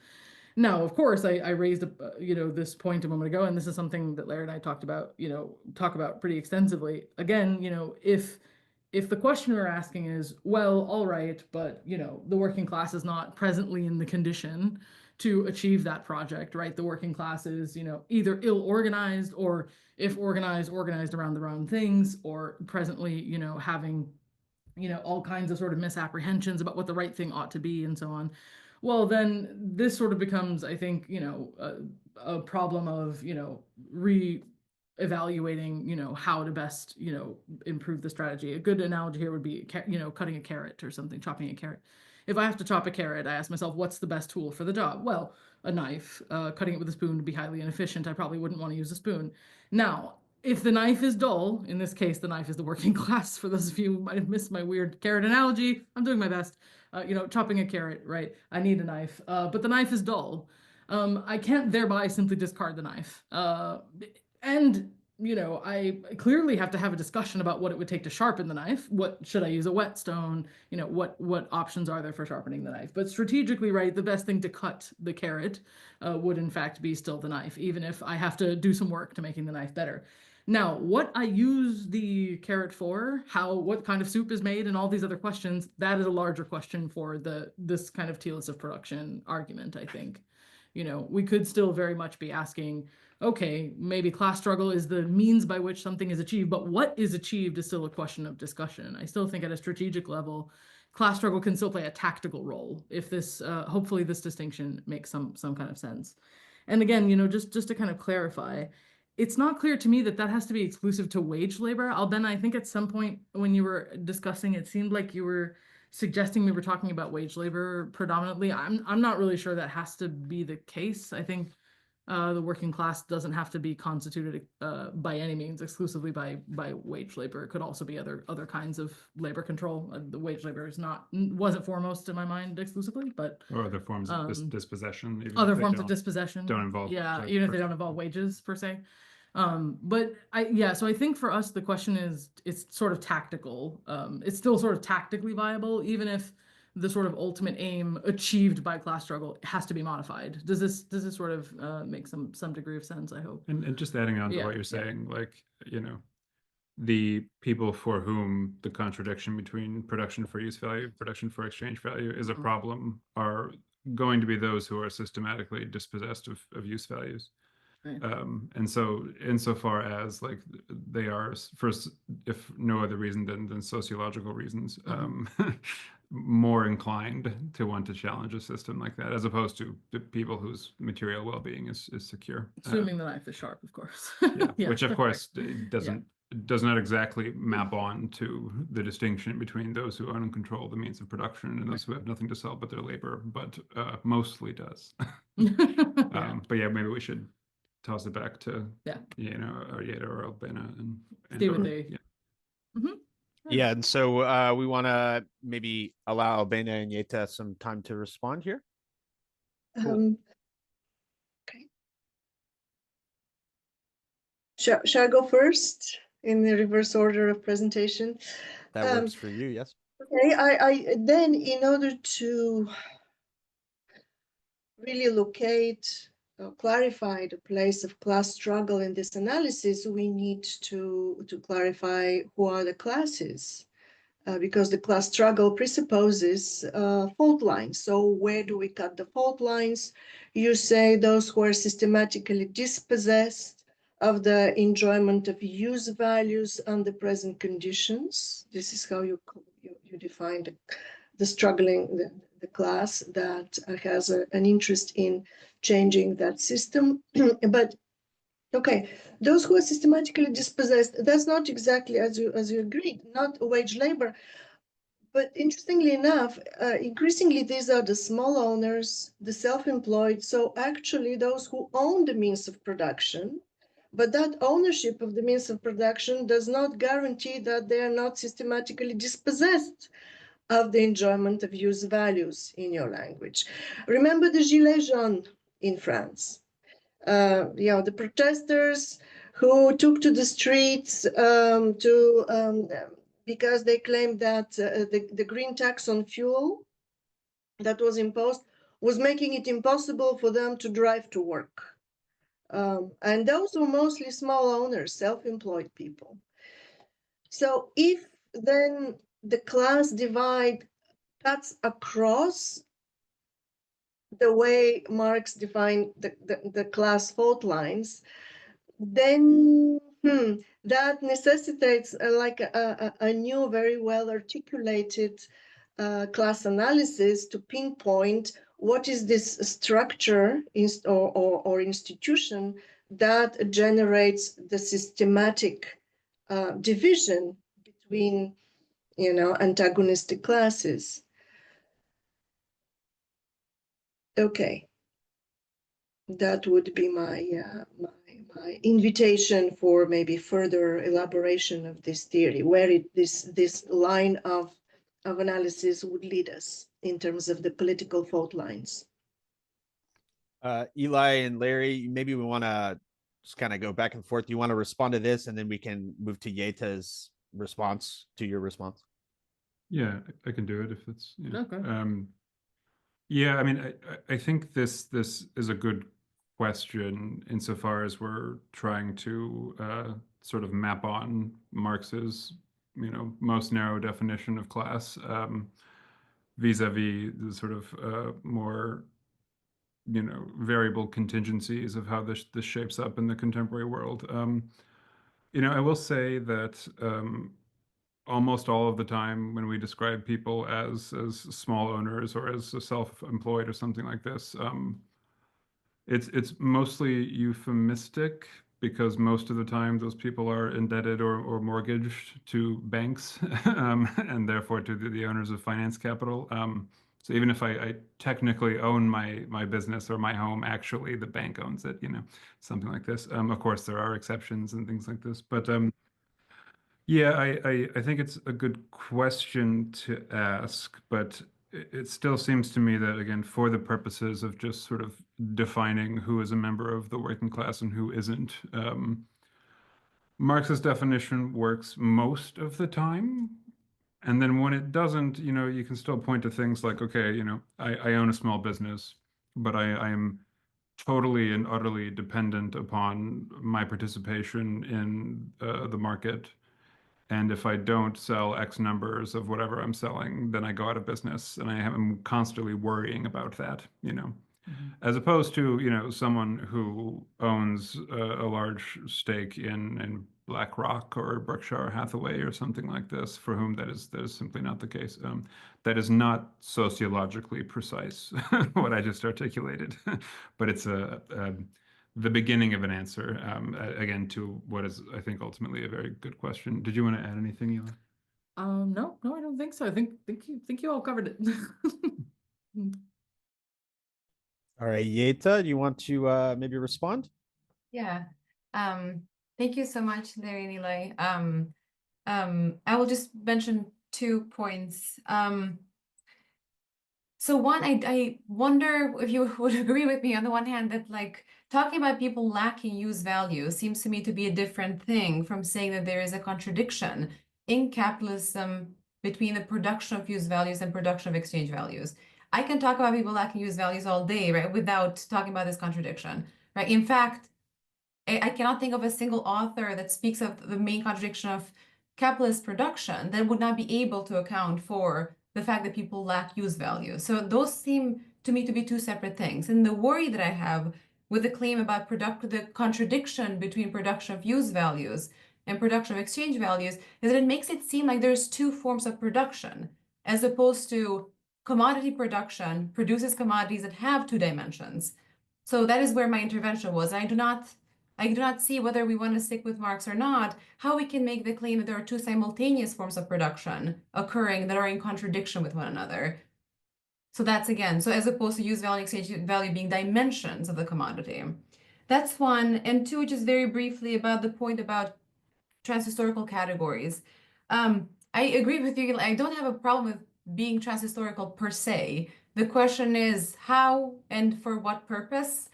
Speaker 2: Now, of course, I raised this point a moment ago, and this is something that Larry and I talk about pretty extensively. Again, if the question we're asking is, well, all right, but the working class is not presently in the condition to achieve that project, right? The working class is, either ill-organized, or if organized around the wrong things, or presently, having, all kinds of sort of misapprehensions about what the right thing ought to be and so on. Well, then this sort of becomes, I think, a problem of, evaluating, how to best, improve the strategy. A good analogy here would be, cutting a carrot or something, chopping a carrot. If I have to chop a carrot, I ask myself, what's the best tool for the job? Well, a knife. Cutting it with a spoon would be highly inefficient. I probably wouldn't want to use a spoon. Now, if the knife is dull, in this case, the knife is the working class. For those of you who might have missed my weird carrot analogy, I'm doing my best. Chopping a carrot, right? I need a knife, but the knife is dull. I can't thereby simply discard the knife. And I clearly have to have a discussion about what it would take to sharpen the knife. What should I use, a whetstone? What options are there for sharpening the knife? But strategically, right, the best thing to cut the carrot would in fact be still the knife, even if I have to do some work to making the knife better. Now, what I use the carrot for, what kind of soup is made, and all these other questions, that is a larger question for this kind of telos of production argument, I think. We could still very much be asking, okay, maybe class struggle is the means by which something is achieved, but what is achieved is still a question of discussion. I still think at a strategic level, class struggle can still play a tactical role if this, hopefully this distinction makes some kind of sense. And again, just to kind of clarify, it's not clear to me that has to be exclusive to wage labor. Albena, I think at some point when you were discussing, it seemed like you were suggesting we were talking about wage labor predominantly. I'm not really sure that has to be the case. I think the working class doesn't have to be constituted by any means exclusively by wage labor. It could also be other kinds of labor control. The wage labor wasn't foremost in my mind exclusively, but
Speaker 3: or other forms of dispossession. Even
Speaker 2: other forms of dispossession
Speaker 3: don't involve,
Speaker 2: even if they don't involve wages per se. But so I think for us the question is, it's sort of tactical. It's still sort of tactically viable, even if the sort of ultimate aim achieved by class struggle has to be modified. Does this sort of make some degree of sense, I hope?
Speaker 3: And just adding on to what you're saying, like, the people for whom the contradiction between production for use value, production for exchange value is a problem are going to be those who are systematically dispossessed of use values.
Speaker 2: Right.
Speaker 3: And so insofar as like they are, first, if no other reason than sociological reasons, more inclined to want to challenge a system like that, as opposed to the people whose material well-being is secure.
Speaker 2: Assuming the knife is sharp, of course.
Speaker 3: Which of course does not exactly map on to the distinction between those who own and control the means of production and those who have nothing to sell but their labor, but mostly does. But yeah, maybe we should toss it back to or Jeta or Albena and
Speaker 2: see what they.
Speaker 1: Yeah, and so we want to maybe allow Albena and Jeta some time to respond here.
Speaker 5: Cool. Okay. Shall I go first in the reverse order of presentation?
Speaker 1: That works for you, yes.
Speaker 5: Okay, I then, in order to really locate or clarify the place of class struggle in this analysis, we need to clarify who are the classes, because the class struggle presupposes fault lines. So where do we cut the fault lines? You say those who are systematically dispossessed of the enjoyment of use values under present conditions. This is how you define the struggling, the class that has an interest in changing that system. But okay, those who are systematically dispossessed, that's not exactly as you agreed, not wage labor. But interestingly enough, increasingly these are the small owners, the self-employed. So actually those who own the means of production, But that ownership of the means of production does not guarantee that they are not systematically dispossessed of the enjoyment of use values in your language. Remember the Gilets jaunes in France. The protesters who took to the streets because they claimed that the green tax on fuel that was imposed was making it impossible for them to drive to work. And those were mostly small owners, self-employed people. So if then the class divide cuts across the way Marx defined the class fault lines, then that necessitates a new, very well articulated class analysis to pinpoint what is this structure or institution that generates the systematic division between, antagonistic classes. Okay, that would be my invitation for maybe further elaboration of this theory, where this line of analysis would lead us in terms of the political fault lines.
Speaker 1: Eli and Larry, maybe we want to just kind of go back and forth. Do you want to respond to this, and then we can move to Jeta's response to your response?
Speaker 3: Yeah, I can do it if it's
Speaker 2: Okay.
Speaker 3: Yeah, I mean, I think this is a good question insofar as we're trying to sort of map on Marx's, most narrow definition of class vis-a-vis the sort of more, variable contingencies of how this shapes up in the contemporary world. I will say that almost all of the time when we describe people as small owners or as self-employed or something like this, it's mostly euphemistic, because most of the time those people are indebted or mortgaged to banks and therefore to the owners of finance capital. So even if I technically own my business or my home, actually the bank owns it, something like this. Of course, there are exceptions and things like this, but yeah, I think it's a good question to ask, but it still seems to me that, again, for the purposes of just sort of defining who is a member of the working class and who isn't, Marx's definition works most of the time. And then when it doesn't, you can still point to things like, okay, I own a small business, but I am totally and utterly dependent upon my participation in the market. And if I don't sell X numbers of whatever I'm selling, then I go out of business, and I'm constantly worrying about that, as opposed to, someone who owns a large stake in BlackRock or Berkshire Hathaway or something like this, for whom that is simply not the case. That is not sociologically precise, what I just articulated, but it's the beginning of an answer, again, to what is, I think, ultimately a very good question. Did you want to add anything, Eli?
Speaker 2: No, I don't think so. I think you all covered it.
Speaker 1: All right, Jeta, do you want to maybe respond?
Speaker 4: Yeah. Thank you so much, Larry and Eli. I will just mention 2 points. So one, I wonder if you would agree with me on the one hand that, like, talking about people lacking use value seems to me to be a different thing from saying that there is a contradiction in capitalism between the production of use values and production of exchange values. I can talk about people lacking use values all day, right, without talking about this contradiction, right? In fact, I cannot think of a single author that speaks of the main contradiction of capitalist production that would not be able to account for the fact that people lack use value. So those seem to me to be 2 separate things. And the worry that I have with the claim about the contradiction between production of use values and production of exchange values is that it makes it seem like there's 2 forms of production, as opposed to commodity production produces commodities that have 2 dimensions. So that is where my intervention was. I do not see, whether we want to stick with Marx or not, how we can make the claim that there are 2 simultaneous forms of production occurring that are in contradiction with one another. So that's, again, so as opposed to use value and exchange value being dimensions of the commodity. That's one. And two, just very briefly about the point about transhistorical categories. I agree with you. I don't have a problem with being transhistorical per se. The question is how and for what purpose.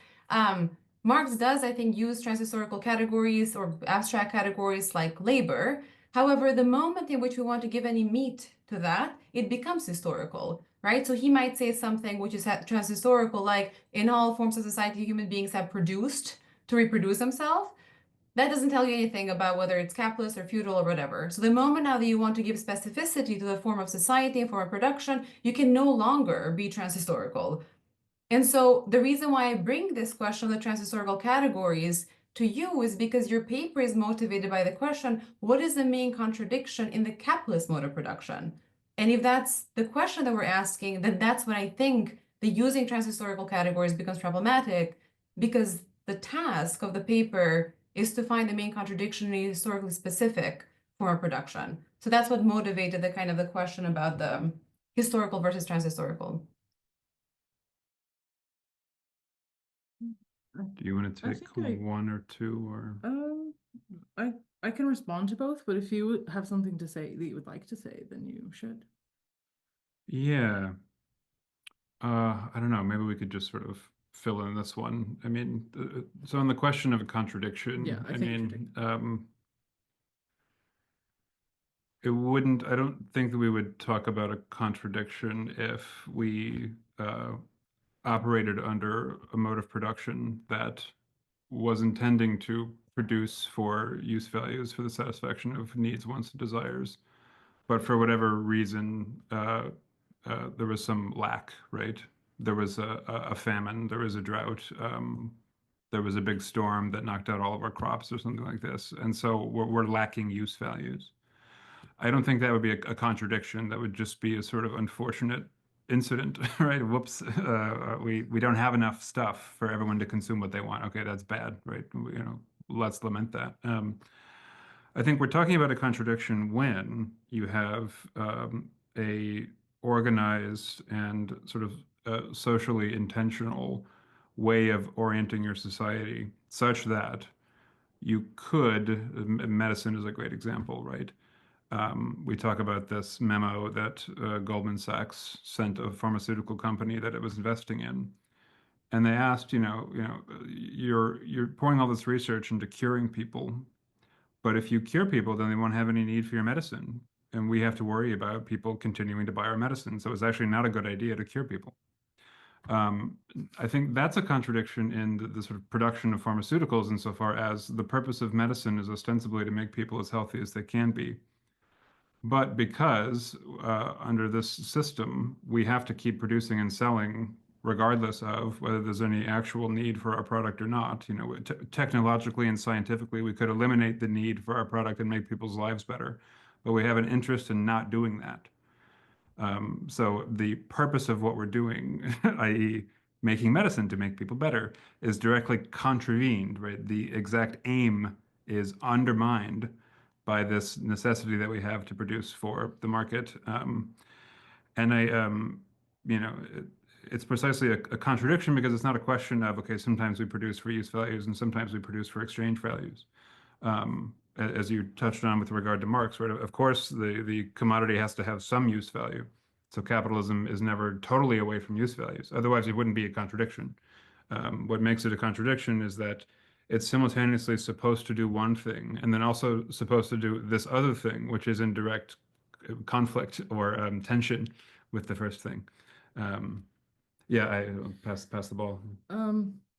Speaker 4: Marx does, I think, use transhistorical categories or abstract categories like labor. However, the moment in which we want to give any meat to that, it becomes historical, right? So he might say something which is transhistorical, like in all forms of society, human beings have produced to reproduce themselves. That doesn't tell you anything about whether it's capitalist or feudal or whatever. So the moment now that you want to give specificity to the form of society and form of production, you can no longer be transhistorical. And so the reason why I bring this question of the transhistorical categories to you is because your paper is motivated by the question, what is the main contradiction in the capitalist mode of production? And if that's the question that we're asking, then that's when I think the using transhistorical categories becomes problematic, because the task of the paper is to find the main contradiction in a historically specific form of production. So that's what motivated the kind of the question about the historical versus transhistorical.
Speaker 3: Do you want to
Speaker 2: I
Speaker 3: take
Speaker 2: think
Speaker 3: one or two, or?
Speaker 2: I can respond to both, but if you have something to say that you would like to say, then you should.
Speaker 3: Yeah. I don't know. Maybe we could just sort of fill in this one. I mean, so on the question of a contradiction,
Speaker 2: Yeah, I think you should
Speaker 3: it wouldn't, I don't think that we would talk about a contradiction if we operated under a mode of production that was intending to produce for use values for the satisfaction of needs, wants, and desires. But for whatever reason, there was some lack, right? There was a famine, there was a drought, there was a big storm that knocked out all of our crops or something like this. And so we're lacking use values. I don't think that would be a contradiction. That would just be a sort of unfortunate incident, right? Whoops, we don't have enough stuff for everyone to consume what they want. Okay, that's bad, right? Let's lament that. I think we're talking about a contradiction when you have a organized and sort of socially intentional way of orienting your society such that you could, medicine is a great example, right? We talk about this memo that Goldman Sachs sent a pharmaceutical company that it was investing in. And they asked, you're pouring all this research into curing people, but if you cure people, then they won't have any need for your medicine. And we have to worry about people continuing to buy our medicine. So it's actually not a good idea to cure people. I think that's a contradiction in the sort of production of pharmaceuticals insofar as the purpose of medicine is ostensibly to make people as healthy as they can be. But because under this system, we have to keep producing and selling regardless of whether there's any actual need for our product or not. Technologically and scientifically, we could eliminate the need for our product and make people's lives better, but we have an interest in not doing that. So the purpose of what we're doing, i.e. making medicine to make people better, is directly contravened, right? The exact aim is undermined by this necessity that we have to produce for the market. It's precisely a contradiction because it's not a question of, okay, sometimes we produce for use values and sometimes we produce for exchange values. As you touched on with regard to Marx, right? Of course, the commodity has to have some use value. So capitalism is never totally away from use values. Otherwise, it wouldn't be a contradiction. What makes it a contradiction is that it's simultaneously supposed to do one thing and then also supposed to do this other thing, which is in direct conflict or tension with the first thing. Yeah, I pass the ball.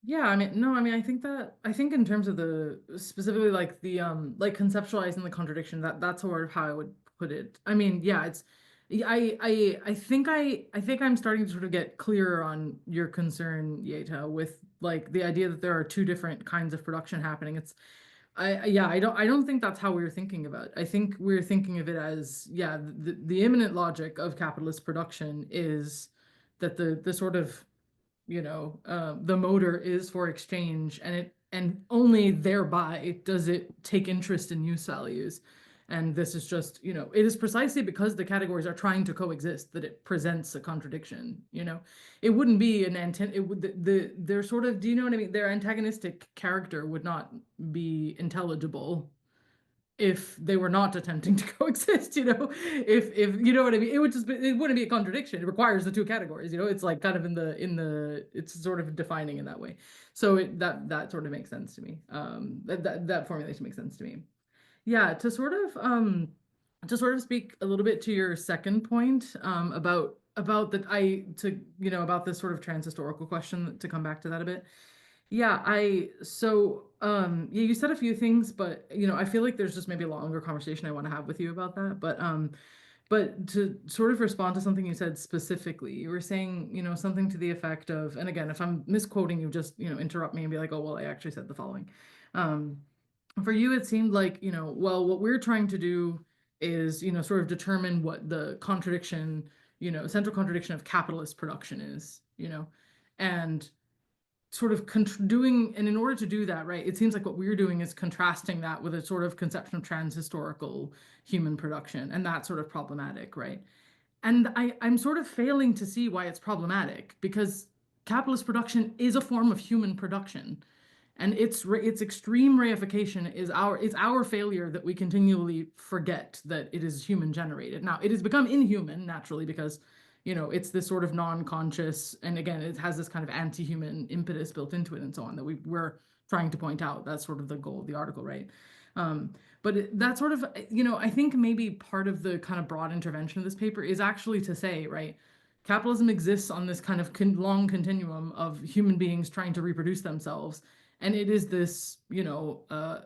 Speaker 2: Yeah, I think in terms of the specifically like the like conceptualizing the contradiction, that's sort of how I would put it. I mean, yeah, it's I think I'm starting to sort of get clearer on your concern, Jeta, with like the idea that there are two different kinds of production happening. I don't think that's how we were thinking about it. I think we're thinking of it as, yeah, the imminent logic of capitalist production is that the sort of, the motor is for exchange, and only thereby does it take interest in use values. And this is just, it is precisely because the categories are trying to coexist that it presents a contradiction. It wouldn't be they're sort of, do you know what I mean? Their antagonistic character would not be intelligible if they were not attempting to coexist. If you know what I mean, it wouldn't be a contradiction. It requires the two categories. It's like kind of in the it's sort of defining in that way. So that sort of makes sense to me. That formulation makes sense to me. Yeah, to sort of speak a little bit to your second point, about about this sort of transhistorical question, to come back to that a bit. Yeah, you said a few things, but I feel like there's just maybe a longer conversation I want to have with you about that. But to sort of respond to something you said specifically, you were saying, something to the effect of, and again, if I'm misquoting you, just interrupt me and be like, oh well, I actually said the following. For you, it seemed like, well, what we're trying to do is, sort of determine what the contradiction, central contradiction of capitalist production is, and sort of and in order to do that, right, it seems like what we're doing is contrasting that with a sort of conception of transhistorical human production, and that's sort of problematic, right? And I'm sort of failing to see why it's problematic, because capitalist production is a form of human production. And its extreme reification is our failure that we continually forget that it is human generated. Now, it has become inhuman naturally because, it's this sort of non-conscious, and again, it has this kind of anti-human impetus built into it and so on that we're trying to point out. That's sort of the goal of the article, right? But that sort of, I think maybe part of the kind of broad intervention of this paper is actually to say, right, capitalism exists on this kind of long continuum of human beings trying to reproduce themselves. And it is this,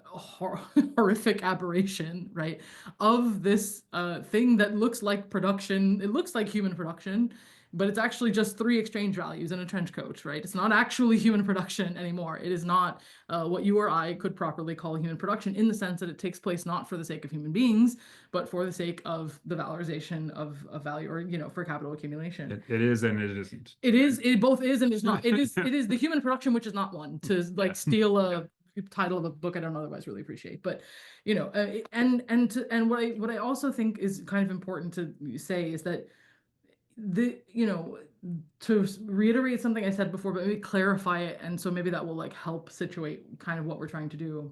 Speaker 2: horrific aberration, right, of this thing that looks like production. It looks like human production, but it's actually just 3 exchange values in a trench coat, right? It's not actually human production anymore. It is not what you or I could properly call human production, in the sense that it takes place not for the sake of human beings, but for the sake of the valorization of value, or, for capital accumulation.
Speaker 3: It is and it isn't.
Speaker 2: It both is and is not. It is the human production, which is not one, to like steal a title of a book I don't otherwise really appreciate. But and what I also think is kind of important to say is that to reiterate something I said before, but maybe clarify it, and so maybe that will like help situate kind of what we're trying to do.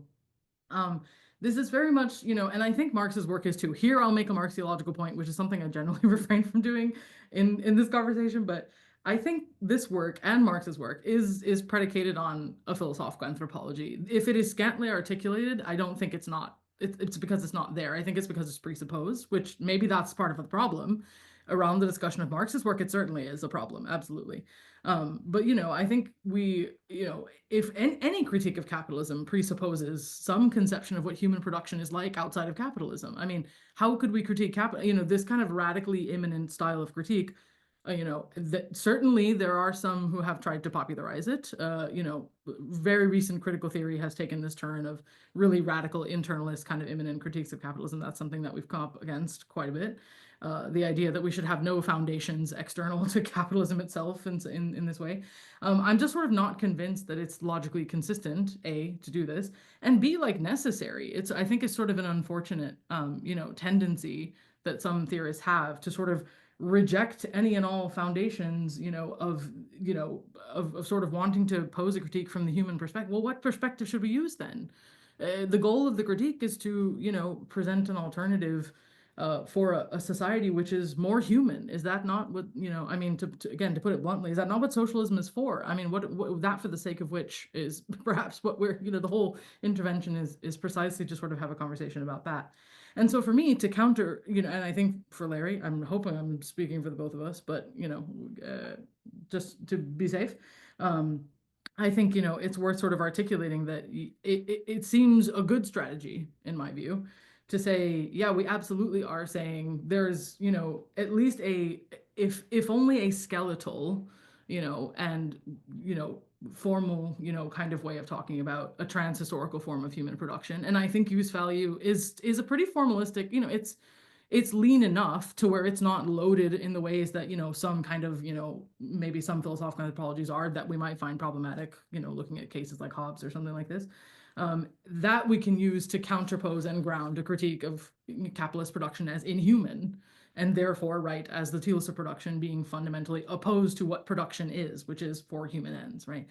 Speaker 2: This is very much, and I think Marx's work is too. Here I'll make a Marxiological point, which is something I generally refrain from doing in this conversation, but I think this work and Marx's work is predicated on a philosophical anthropology. If it is scantily articulated, I don't think it's not. It's because it's not there. I think it's because it's presupposed, which maybe that's part of the problem. Around the discussion of Marx's work, it certainly is a problem, absolutely. But I think if any critique of capitalism presupposes some conception of what human production is like outside of capitalism. I mean, how could we critique capital? This kind of radically immanent style of critique. That certainly there are some who have tried to popularize it. Very recent critical theory has taken this turn of really radical internalist kind of immanent critiques of capitalism. That's something that we've come up against quite a bit. The idea that we should have no foundations external to capitalism itself in this way. I'm just sort of not convinced that it's logically consistent, A, to do this, and B, like necessary. I think it's sort of an unfortunate, tendency that some theorists have to sort of reject any and all foundations, of sort of wanting to pose a critique from the human perspective. Well, what perspective should we use then? The goal of the critique is to, present an alternative for a society which is more human. Is that not what, I mean, to put it bluntly, is that not what socialism is for? I mean, what that for the sake of which is perhaps what we're, the whole intervention is precisely to sort of have a conversation about that. And so for me to counter, and I think for Larry, I'm hoping I'm speaking for the both of us, but, just to be safe, I think, it's worth sort of articulating that it seems a good strategy, in my view, to say, yeah, we absolutely are saying there's, at least if only a skeletal, and, formal, kind of way of talking about a transhistorical form of human production. And I think use value is a pretty formalistic, it's lean enough to where it's not loaded in the ways that, some kind of, maybe some philosophical anthropologies are that we might find problematic, looking at cases like Hobbes or something like this. that we can use to counterpose and ground a critique of capitalist production as inhuman, and therefore, right, as the tools of production being fundamentally opposed to what production is, which is for human ends, right?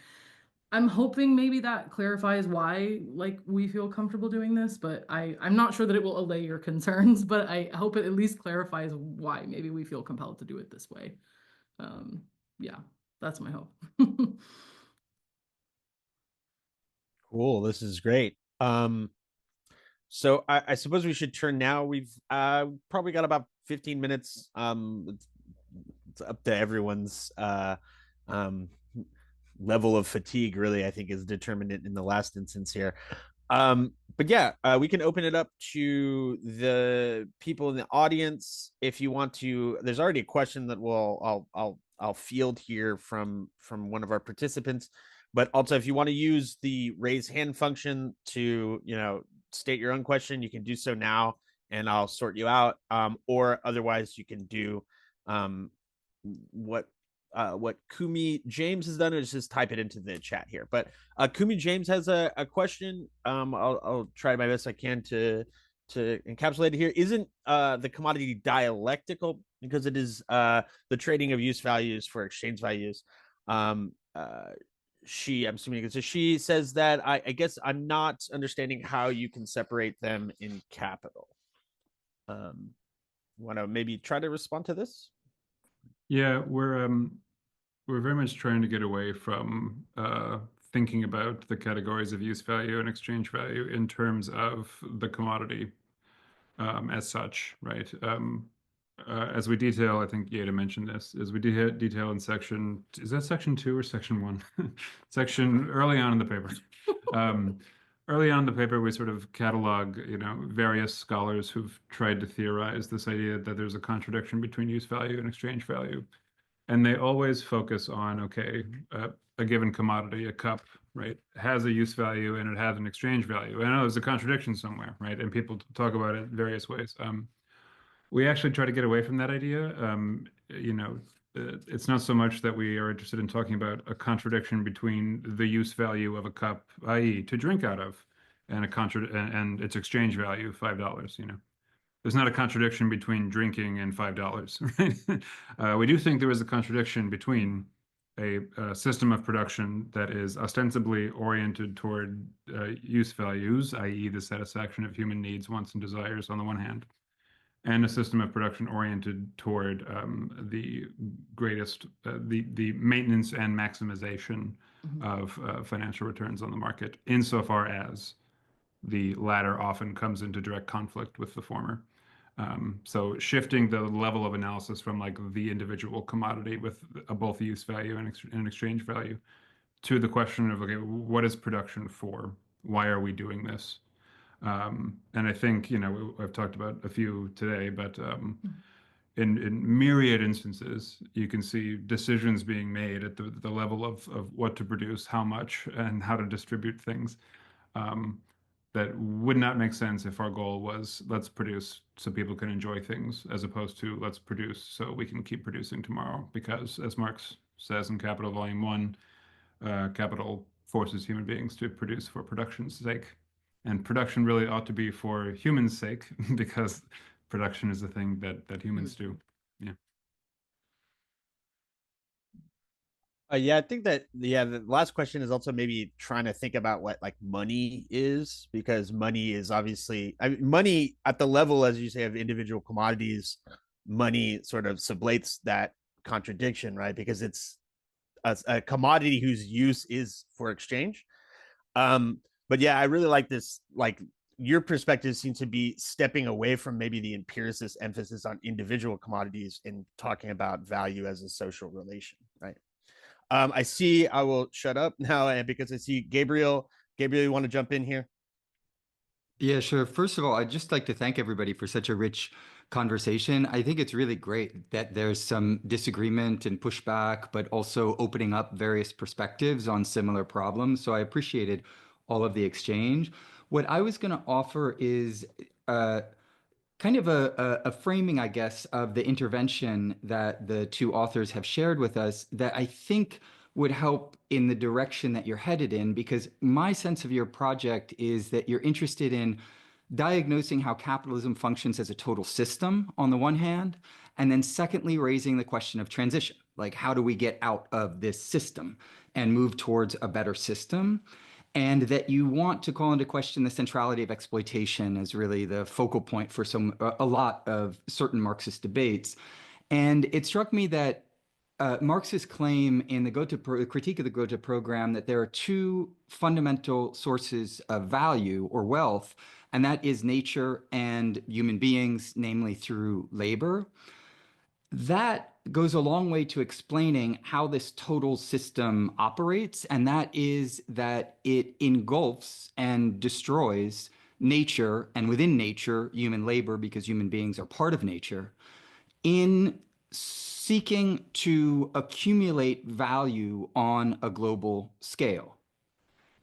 Speaker 2: I'm hoping maybe that clarifies why, like, we feel comfortable doing this, but I'm not sure that it will allay your concerns, but I hope it at least clarifies why maybe we feel compelled to do it this way. Yeah, that's my hope.
Speaker 1: Cool. This is great. So I suppose we should turn now. We've probably got about 15 minutes. It's up to everyone's um, level of fatigue, really, I think is determined in the last instance here. But yeah, we can open it up to the people in the audience if you want to. There's already a question that I'll field here from one of our participants. But also, if you want to use the raise hand function to, state your own question, you can do so now, and I'll sort you out. Or otherwise, you can do what Kumi James has done is just type it into the chat here. But Kumi James has a question. I'll try my best I can to encapsulate it here. Isn't the commodity dialectical because it is the trading of use values for exchange values? I'm assuming so she says that I guess I'm not understanding how you can separate them in capital. Want to maybe try to respond to this?
Speaker 3: Yeah, we're very much trying to get away from thinking about the categories of use value and exchange value in terms of the commodity as such, right? As we detail, I think Jeta mentioned this, as we detail in section, is that section 2 or section 1? Section early on in the paper. Early on in the paper, we sort of catalog, various scholars who've tried to theorize this idea that there's a contradiction between use value and exchange value. And they always focus on, okay, a given commodity, a cup, right, has a use value and it has an exchange value. I know there's a contradiction somewhere, right? And people talk about it various ways. We actually try to get away from that idea. It's not so much that we are interested in talking about a contradiction between the use value of a cup, i.e. to drink out of, and and its exchange value, $5, There's not a contradiction between drinking and $5, right? We do think there is a contradiction between a system of production that is ostensibly oriented toward use values, i.e. the satisfaction of human needs, wants, and desires on the one hand, and a system of production oriented toward the greatest, the maintenance and maximization of financial returns on the market, insofar as the latter often comes into direct conflict with the former. So shifting the level of analysis from like the individual commodity with both use value and exchange value to the question of, okay, what is production for? Why are we doing this? And I think, I've talked about a few today, but in myriad instances, you can see decisions being made at the level of what to produce, how much, and how to distribute things. That would not make sense if our goal was let's produce so people can enjoy things, as opposed to let's produce so we can keep producing tomorrow. Because as Marx says in Capital Volume 1, capital forces human beings to produce for production's sake. And production really ought to be for humans' sake, because production is the thing that humans do. Yeah.
Speaker 1: Yeah, I think that the last question is also maybe trying to think about what like money is, because money is obviously, money at the level, as you say, of individual commodities. Money sort of sublates that contradiction, right? Because it's a commodity whose use is for exchange. But yeah, I really like this. Like your perspective seems to be stepping away from maybe the empiricist emphasis on individual commodities and talking about value as a social relation, right? I will shut up now, and because I see Gabriel. Gabriel, you want to jump in here?
Speaker 6: Yeah, sure. First of all, I'd just like to thank everybody for such a rich conversation. I think it's really great that there's some disagreement and pushback, but also opening up various perspectives on similar problems. So I appreciated all of the exchange. What I was going to offer is kind of a framing, I guess, of the intervention that the two authors have shared with us that I think would help in the direction that you're headed in, because my sense of your project is that you're interested in diagnosing how capitalism functions as a total system on the one hand, and then secondly, raising the question of transition. Like, how do we get out of this system and move towards a better system? And that you want to call into question the centrality of exploitation as really the focal point for a lot of certain Marxist debates. And it struck me that Marx's claim in the critique of the Gotha program that there are two fundamental sources of value or wealth, and that is nature and human beings, namely through labor. That goes a long way to explaining how this total system operates, and that is that it engulfs and destroys nature, and within nature, human labor, because human beings are part of nature, in seeking to accumulate value on a global scale.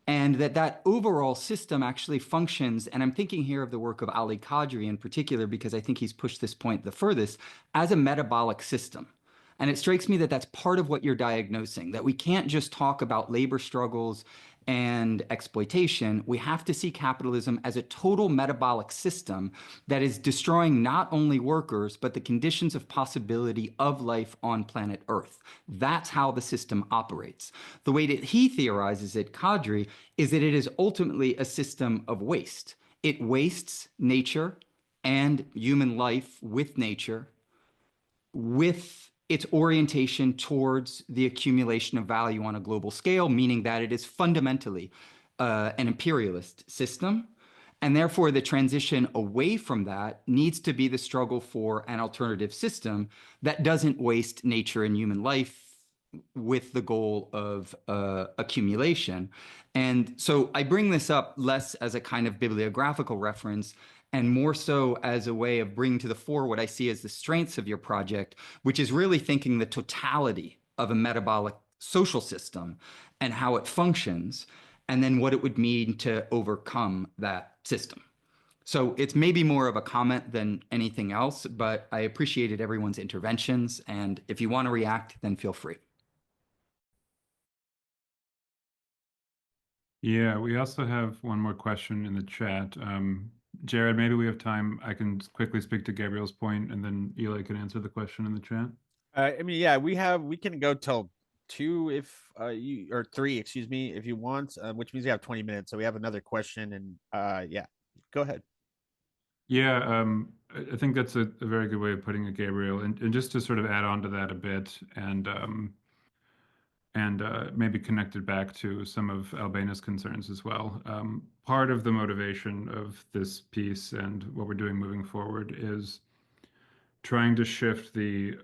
Speaker 6: And that overall system actually functions, and I'm thinking here of the work of Ali Qadri in particular, because I think he's pushed this point the furthest, as a metabolic system. And it strikes me that that's part of what you're diagnosing, that we can't just talk about labor struggles and exploitation. We have to see capitalism as a total metabolic system that is destroying not only workers, but the conditions of possibility of life on planet Earth. That's how the system operates. The way that he theorizes it, Qadri, is that it is ultimately a system of waste. It wastes nature and human life with nature, with its orientation towards the accumulation of value on a global scale, meaning that it is fundamentally an imperialist system. And therefore, the transition away from that needs to be the struggle for an alternative system that doesn't waste nature and human life with the goal of accumulation. And so I bring this up less as a kind of bibliographical reference and more so as a way of bringing to the fore what I see as the strengths of your project, which is really thinking the totality of a metabolic social system and how it functions, and then what it would mean to overcome that system. So it's maybe more of a comment than anything else, but I appreciated everyone's interventions, and if you want to react, then feel free.
Speaker 3: Yeah, we also have one more question in the chat. Jared, maybe we have time. I can quickly speak to Gabriel's point, and then Eli can answer the question in the chat.
Speaker 1: I mean, yeah, we can go till 2 if you, or 3, excuse me, if you want, which means you have 20 minutes. So we have another question, and yeah, go ahead.
Speaker 3: Yeah, I think that's a very good way of putting it, Gabriel. And just to sort of add on to that a bit, and maybe connect it back to some of Albena's concerns as well. Part of the motivation of this piece and what we're doing moving forward is trying to shift the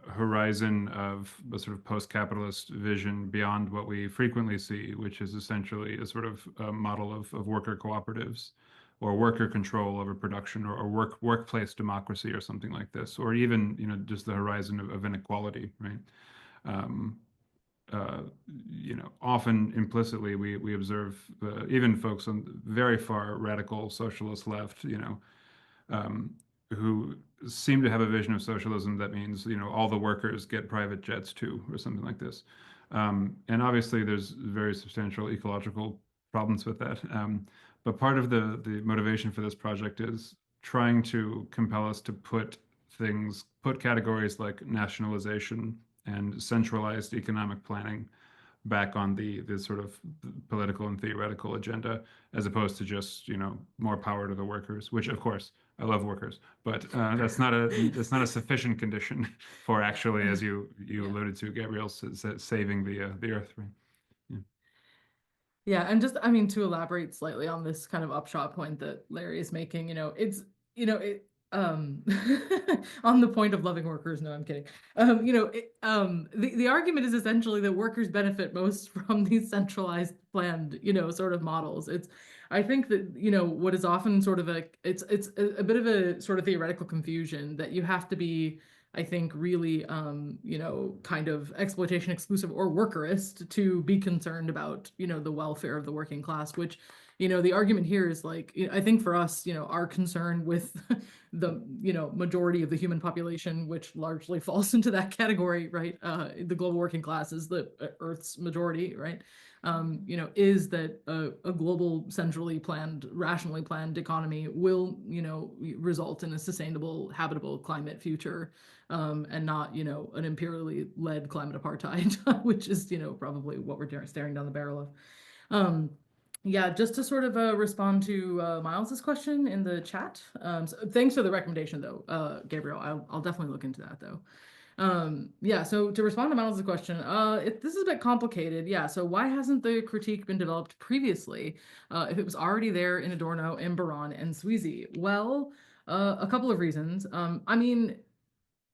Speaker 3: horizon of a sort of post-capitalist vision beyond what we frequently see, which is essentially a sort of model of worker cooperatives or worker control over production, or workplace democracy or something like this, or even, you know, just the horizon of inequality, right? You know, often implicitly we observe even folks on the very far radical socialist left, you know, who seem to have a vision of socialism that means, you know, all the workers get private jets too, or something like this. And obviously there's very substantial ecological problems with that. But part of the motivation for this project is trying to compel us to put categories like nationalization and centralized economic planning back on the sort of political and theoretical agenda, as opposed to just, you know, more power to the workers, which of course I love workers, but that's not a sufficient condition for actually, as you alluded to, Gabriel, saving the earth. Right? Yeah.
Speaker 2: Yeah, and just, I mean, to elaborate slightly on this kind of upshot point that Larry is making, you know, it's, you know, it, on the point of loving workers, no, I'm kidding. You know, the argument is essentially that workers benefit most from these centralized planned, you know, sort of models. I think that, you know, what is often sort of it's a bit of a sort of theoretical confusion that you have to be, I think, really, you know, kind of exploitation exclusive or workerist to be concerned about, you know, the welfare of the working class, which, the argument here is like, I think for us, our concern with the, majority of the human population, which largely falls into that category, right? The global working class is the Earth's majority, right? Is that a global, centrally planned, rationally planned economy will, result in a sustainable, habitable climate future, and not, an imperially led climate apartheid, which is, probably what we're staring down the barrel of. Yeah, just to sort of respond to Miles's question in the chat. So thanks for the recommendation, though, Gabriel. I'll definitely look into that, though. Yeah, so to respond to Miles's question, this is a bit complicated. Yeah, so why hasn't the critique been developed previously if it was already there in Adorno and Baran and Sweezy? Well, a couple of reasons. I mean,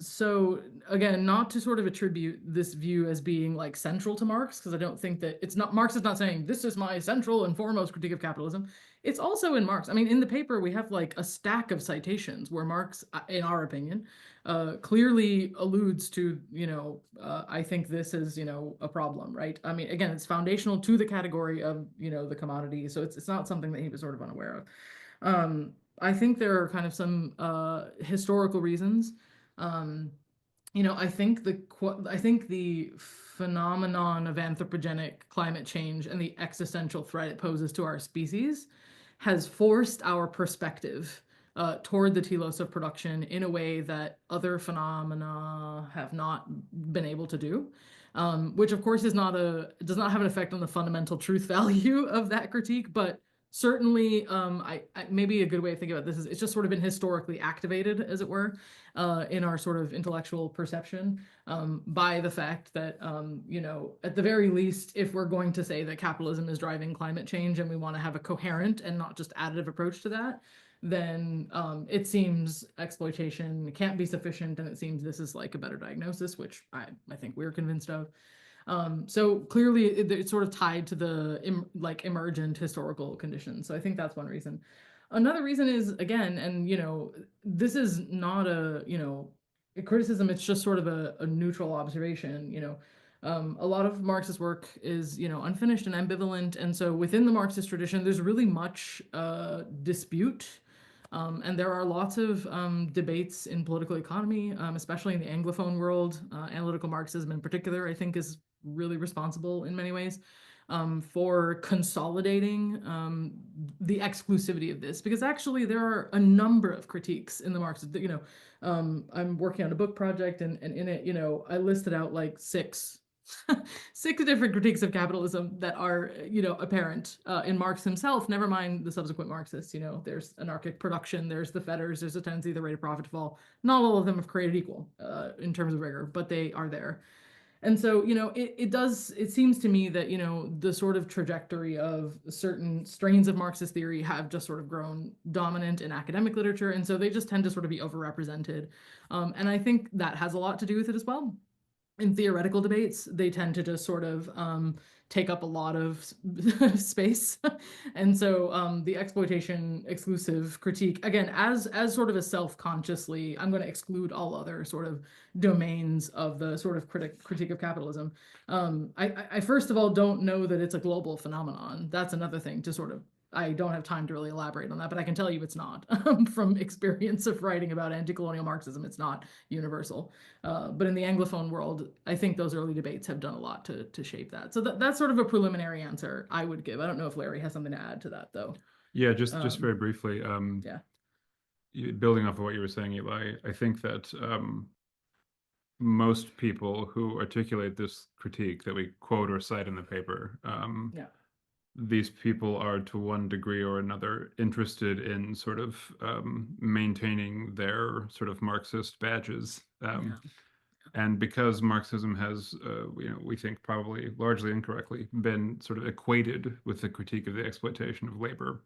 Speaker 2: so again, not to sort of attribute this view as being like central to Marx, because I don't think that Marx is not saying this is my central and foremost critique of capitalism. It's also in Marx. I mean, in the paper, we have like a stack of citations where Marx, in our opinion, clearly alludes to, I think this is, a problem, right? I mean, again, it's foundational to the category of, the commodity. So it's not something that he was sort of unaware of. I think there are kind of some historical reasons. I think the phenomenon of anthropogenic climate change and the existential threat it poses to our species has forced our perspective toward the telos of production in a way that other phenomena have not been able to do, which of course does not have an effect on the fundamental truth value of that critique, but certainly, maybe a good way to think about this is it's just sort of been historically activated, as it were, in our sort of intellectual perception by the fact that, at the very least, if we're going to say that capitalism is driving climate change and we want to have a coherent and not just additive approach to that, then it seems exploitation can't be sufficient, and it seems this is like a better diagnosis, which I think we're convinced of. So clearly it's sort of tied to the emergent historical conditions. So I think that's one reason. Another reason is, again, and this is not a criticism, it's just sort of a neutral observation. A lot of Marxist work is unfinished and ambivalent, and so within the Marxist tradition there's really much dispute. And there are lots of debates in political economy, especially in the Anglophone world. Analytical Marxism in particular, I think, is really responsible in many ways for consolidating the exclusivity of this, because actually there are a number of critiques in the Marxist. I'm working on a book project, and in it, I listed out like six different critiques of capitalism that are, apparent in Marx himself, never mind the subsequent Marxists. There's anarchic production, there's the fetters, there's a tendency of the rate of profit to fall. Not all of them have created equal in terms of rigor, but they are there. And so, it seems to me that, the sort of trajectory of certain strains of Marxist theory have just sort of grown dominant in academic literature. And so they just tend to sort of be overrepresented. And I think that has a lot to do with it as well. In theoretical debates, they tend to just sort of take up a lot of space. And so the exploitation exclusive critique, again, as sort of a self-consciously, I'm going to exclude all other sort of domains of the sort of critique of capitalism. I first of all don't know that it's a global phenomenon. That's another thing to sort of, I don't have time to really elaborate on that, but I can tell you it's not. From experience of writing about anti-colonial Marxism, it's not universal. But in the Anglophone world, I think those early debates have done a lot to shape that. So that's sort of a preliminary answer I would give. I don't know if Larry has something to add to that, though.
Speaker 3: Yeah, just very briefly.
Speaker 2: Yeah.
Speaker 3: Building off of what you were saying, Eli, I think that most people who articulate this critique that we quote or cite in the paper, these people are to one degree or another interested in sort of maintaining their sort of Marxist badges. And because Marxism has, we think probably largely incorrectly, been sort of equated with the critique of the exploitation of labor,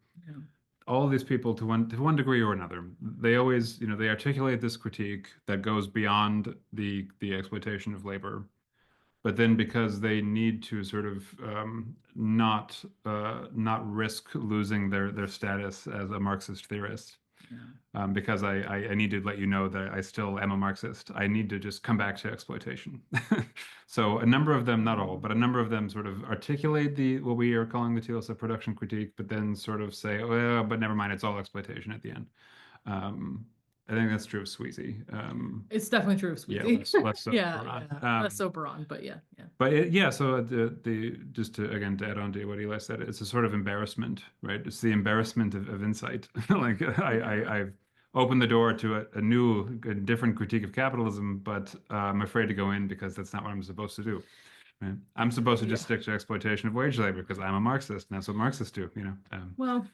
Speaker 3: all of these people, to one degree or another, they always, they articulate this critique that goes beyond the exploitation of labor. But then, because they need to sort of not risk losing their status as a Marxist theorist, Because I need to let you know that I still am a Marxist. I need to just come back to exploitation. So a number of them, not all, but a number of them sort of articulate what we are calling the telos of production critique, but then sort of say, oh, yeah, but never mind, it's all exploitation at the end. I think that's true of Sweezy.
Speaker 2: It's definitely true of
Speaker 3: Yeah,
Speaker 2: Sweezy.
Speaker 3: less so
Speaker 2: Yeah,
Speaker 3: Baron.
Speaker 2: less so Baron, but yeah.
Speaker 3: But so the just to again to add on to what Eli said, it's a sort of embarrassment, right? It's the embarrassment of insight. Like I've opened the door to a different critique of capitalism, but I'm afraid to go in because that's not what I'm supposed to do. Right? I'm supposed to just stick to exploitation of wage labor because I'm a Marxist, and that's what Marxists do.
Speaker 2: Well,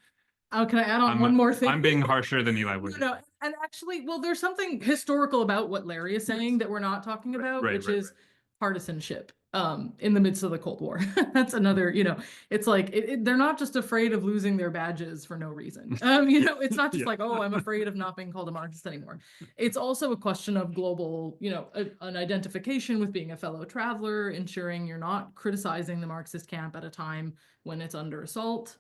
Speaker 2: can I add on one more thing?
Speaker 3: I'm being harsher than Eli would.
Speaker 2: No, and actually, well, there's something historical about what Larry is saying that we're not talking about, which is partisanship in the midst of the Cold War. That's another, it's like they're not just afraid of losing their badges for no reason. It's not just like, oh, I'm afraid of not being called a Marxist anymore. It's also a question of global, an identification with being a fellow traveler, ensuring you're not criticizing the Marxist camp at a time when it's under assault.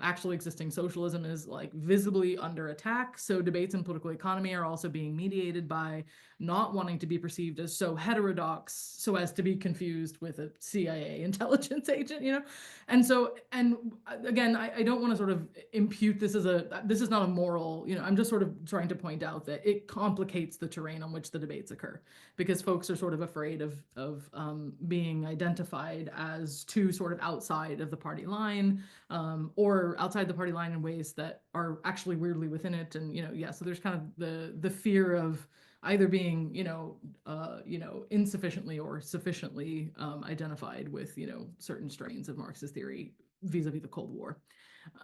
Speaker 2: Actually existing socialism is like visibly under attack. So debates in political economy are also being mediated by not wanting to be perceived as so heterodox so as to be confused with a CIA intelligence agent, And so, and again, I don't want to sort of impute this is not a moral, I'm just sort of trying to point out that it complicates the terrain on which the debates occur because folks are sort of afraid of being identified as too sort of outside of the party line, or outside the party line in ways that are actually weirdly within it. And, so there's kind of the fear of either being, insufficiently or sufficiently identified with, certain strains of Marxist theory vis-a-vis the Cold War.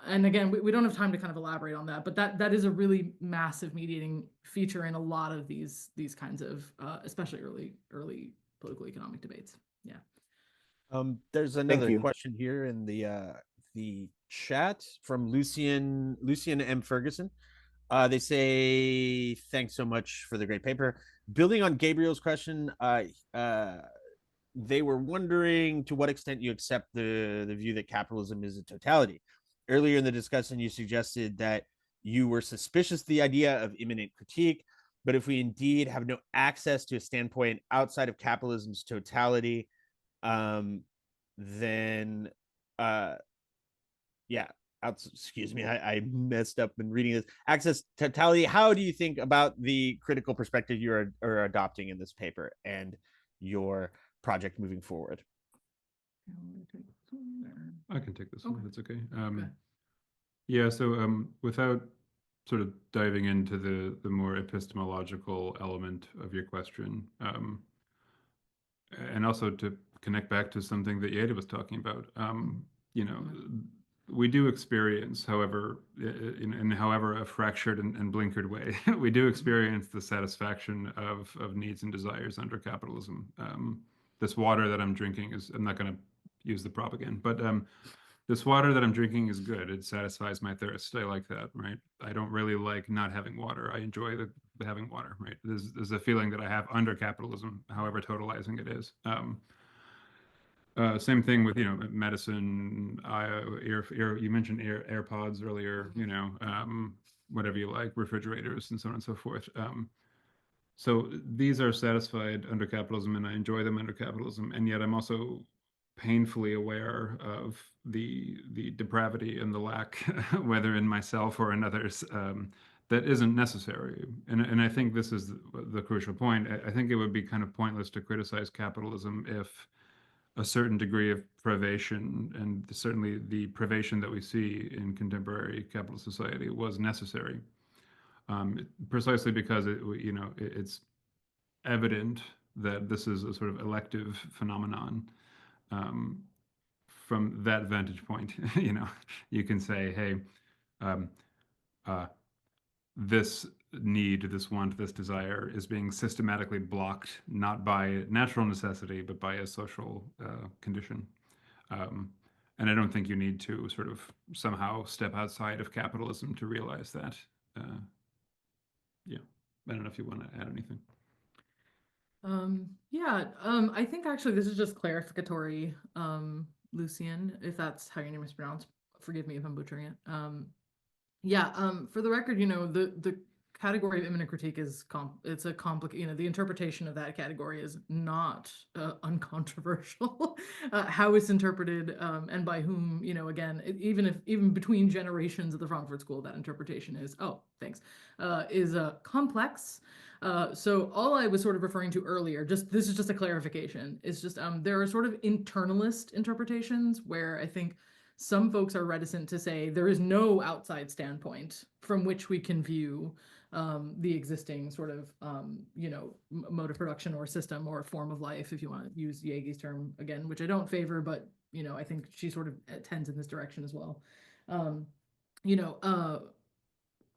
Speaker 2: And again, we don't have time to kind of elaborate on that, but that is a really massive mediating feature in a lot of these kinds of, especially early political economic debates. Yeah.
Speaker 1: There's another question here in the chat from Lucian M. Ferguson. They say, thanks so much for the great paper. Building on Gabriel's question, they were wondering to what extent you accept the view that capitalism is a totality. Earlier in the discussion, you suggested that you were suspicious of the idea of immanent critique, but if we indeed have no access to a standpoint outside of capitalism's totality, then excuse me, I messed up in reading this. Access totality. How do you think about the critical perspective you are adopting in this paper and your project moving forward?
Speaker 3: I can take this one. That's okay. Yeah. So without sort of diving into the more epistemological element of your question, and also to connect back to something that Jeta was talking about, we do experience, however, in however a fractured and blinkered way, we do experience the satisfaction of needs and desires under capitalism. This water that I'm drinking I'm not going to use the prop again, but this water that I'm drinking is good. It satisfies my thirst. I like that, right? I don't really like not having water. I enjoy having water, right? There's a feeling that I have under capitalism, however totalizing it is. Same thing with medicine. You mentioned AirPods earlier. Whatever you like, refrigerators and so on and so forth. So these are satisfied under capitalism, and I enjoy them under capitalism. And yet, I'm also painfully aware of the depravity and the lack, whether in myself or in others, that isn't necessary. And I think this is the crucial point. I think it would be kind of pointless to criticize capitalism if a certain degree of privation, and certainly the privation that we see in contemporary capitalist society, was necessary. Precisely because it's evident that this is a sort of elective phenomenon. From that vantage point, you can say, hey, this need, this want, this desire is being systematically blocked, not by natural necessity, but by a social condition. And I don't think you need to sort of somehow step outside of capitalism to realize that. I don't know if you want to add anything.
Speaker 2: I think actually this is just clarificatory, Lucian, if that's how your name is pronounced. Forgive me if I'm butchering it. Yeah, for the record, the category of imminent critique is it's a complicated, the interpretation of that category is not uncontroversial. How it's interpreted and by whom, again, even between generations of the Frankfurt School, that interpretation is, is complex. So all I was sort of referring to earlier, this is just a clarification, is just there are sort of internalist interpretations where I think some folks are reticent to say there is no outside standpoint from which we can view the existing sort of, mode of production or system or form of life, if you want to use Yegi's term again, which I don't favor, but, I think she sort of tends in this direction as well.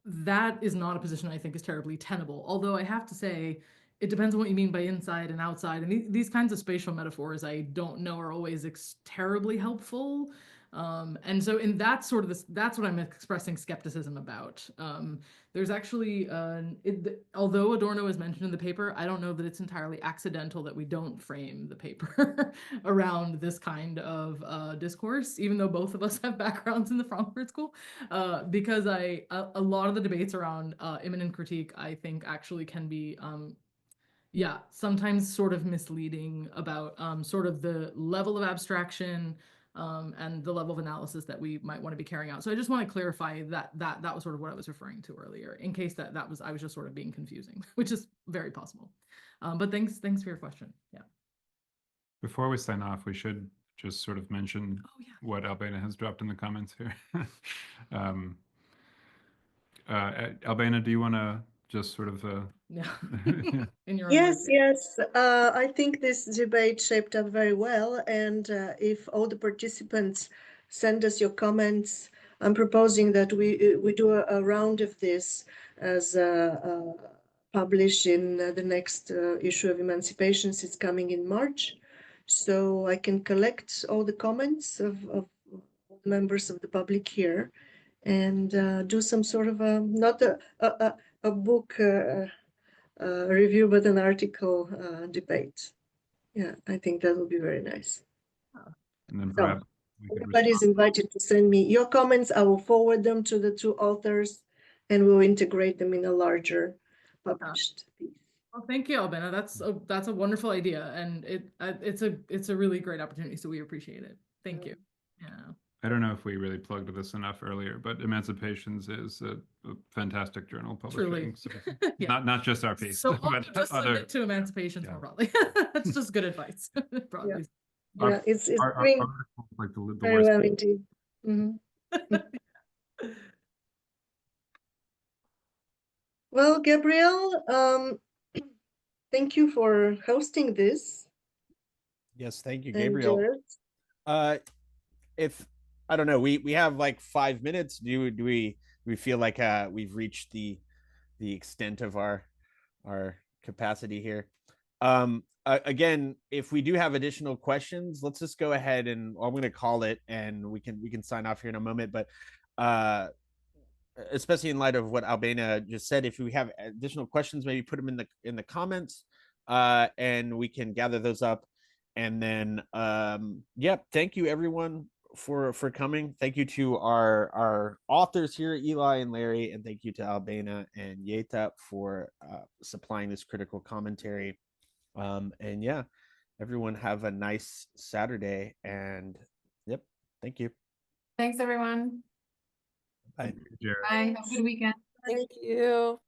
Speaker 2: That is not a position I think is terribly tenable, although I have to say, it depends on what you mean by inside and outside. And these kinds of spatial metaphors, I don't know, are always terribly helpful. And so in that sort of that's what I'm expressing skepticism about. There's actually, although Adorno is mentioned in the paper, I don't know that it's entirely accidental that we don't frame the paper around this kind of discourse, even though both of us have backgrounds in the Frankfurt School, because a lot of the debates around immanent critique, I think, actually can be sometimes sort of misleading about sort of the level of abstraction and the level of analysis that we might want to be carrying out. So I just want to clarify that was sort of what I was referring to earlier, in case I was just sort of being confusing, which is very possible. But thanks for your question. Yeah.
Speaker 3: Before we sign off, we should just sort of mention what Albena has dropped in the comments here. Albena, do you want to just sort of
Speaker 2: In your
Speaker 5: Yes,
Speaker 2: words.
Speaker 5: yes. I think this debate shaped up very well. And if all the participants send us your comments, I'm proposing that we do a round of this as published in the next issue of Emancipations. It's coming in March. So I can collect all the comments of members of the public here and do some sort of not a book review, but an article debate. Yeah, I think that would be very nice.
Speaker 3: and then
Speaker 5: So
Speaker 3: perhaps we could
Speaker 5: everybody's invited to send me your comments. I will forward them to the two authors and we'll integrate them in a larger published piece.
Speaker 2: Well, thank you, Albena. That's a wonderful idea, and it's a really great opportunity. So we appreciate it. Thank you. Yeah.
Speaker 3: I don't know if we really plugged this enough earlier, but Emancipations is a fantastic journal publishing.
Speaker 2: Truly.
Speaker 3: So
Speaker 2: Yeah.
Speaker 3: not just our piece,
Speaker 2: So
Speaker 3: but
Speaker 2: just
Speaker 3: other.
Speaker 2: submit to Emancipations more broadly. That's just good advice. Broadly.
Speaker 5: Yeah, it's
Speaker 3: Our
Speaker 5: doing
Speaker 3: like the
Speaker 5: very
Speaker 3: worst.
Speaker 5: well indeed. Mhm. Well, Gabrielle, thank you for hosting this.
Speaker 1: Yes, thank you,
Speaker 5: And
Speaker 1: Gabriel.
Speaker 5: Jared.
Speaker 1: If I don't know, we have like 5 minutes. Do we feel like we've reached the extent of our capacity here? Again, if we do have additional questions, let's just go ahead and I'm going to call it, and we can sign off here in a moment. But especially in light of what Albena just said, if we have additional questions, maybe put them in the comments, and we can gather those up. And then, thank you everyone for coming. Thank you to our authors here, Eli and Larry, and thank you to Albena and Jeta for supplying this critical commentary. And yeah, everyone have a nice Saturday, and thank you.
Speaker 4: Thanks, everyone.
Speaker 1: Bye.
Speaker 3: Jared.
Speaker 4: Bye. Have a good weekend.
Speaker 7: Thank you.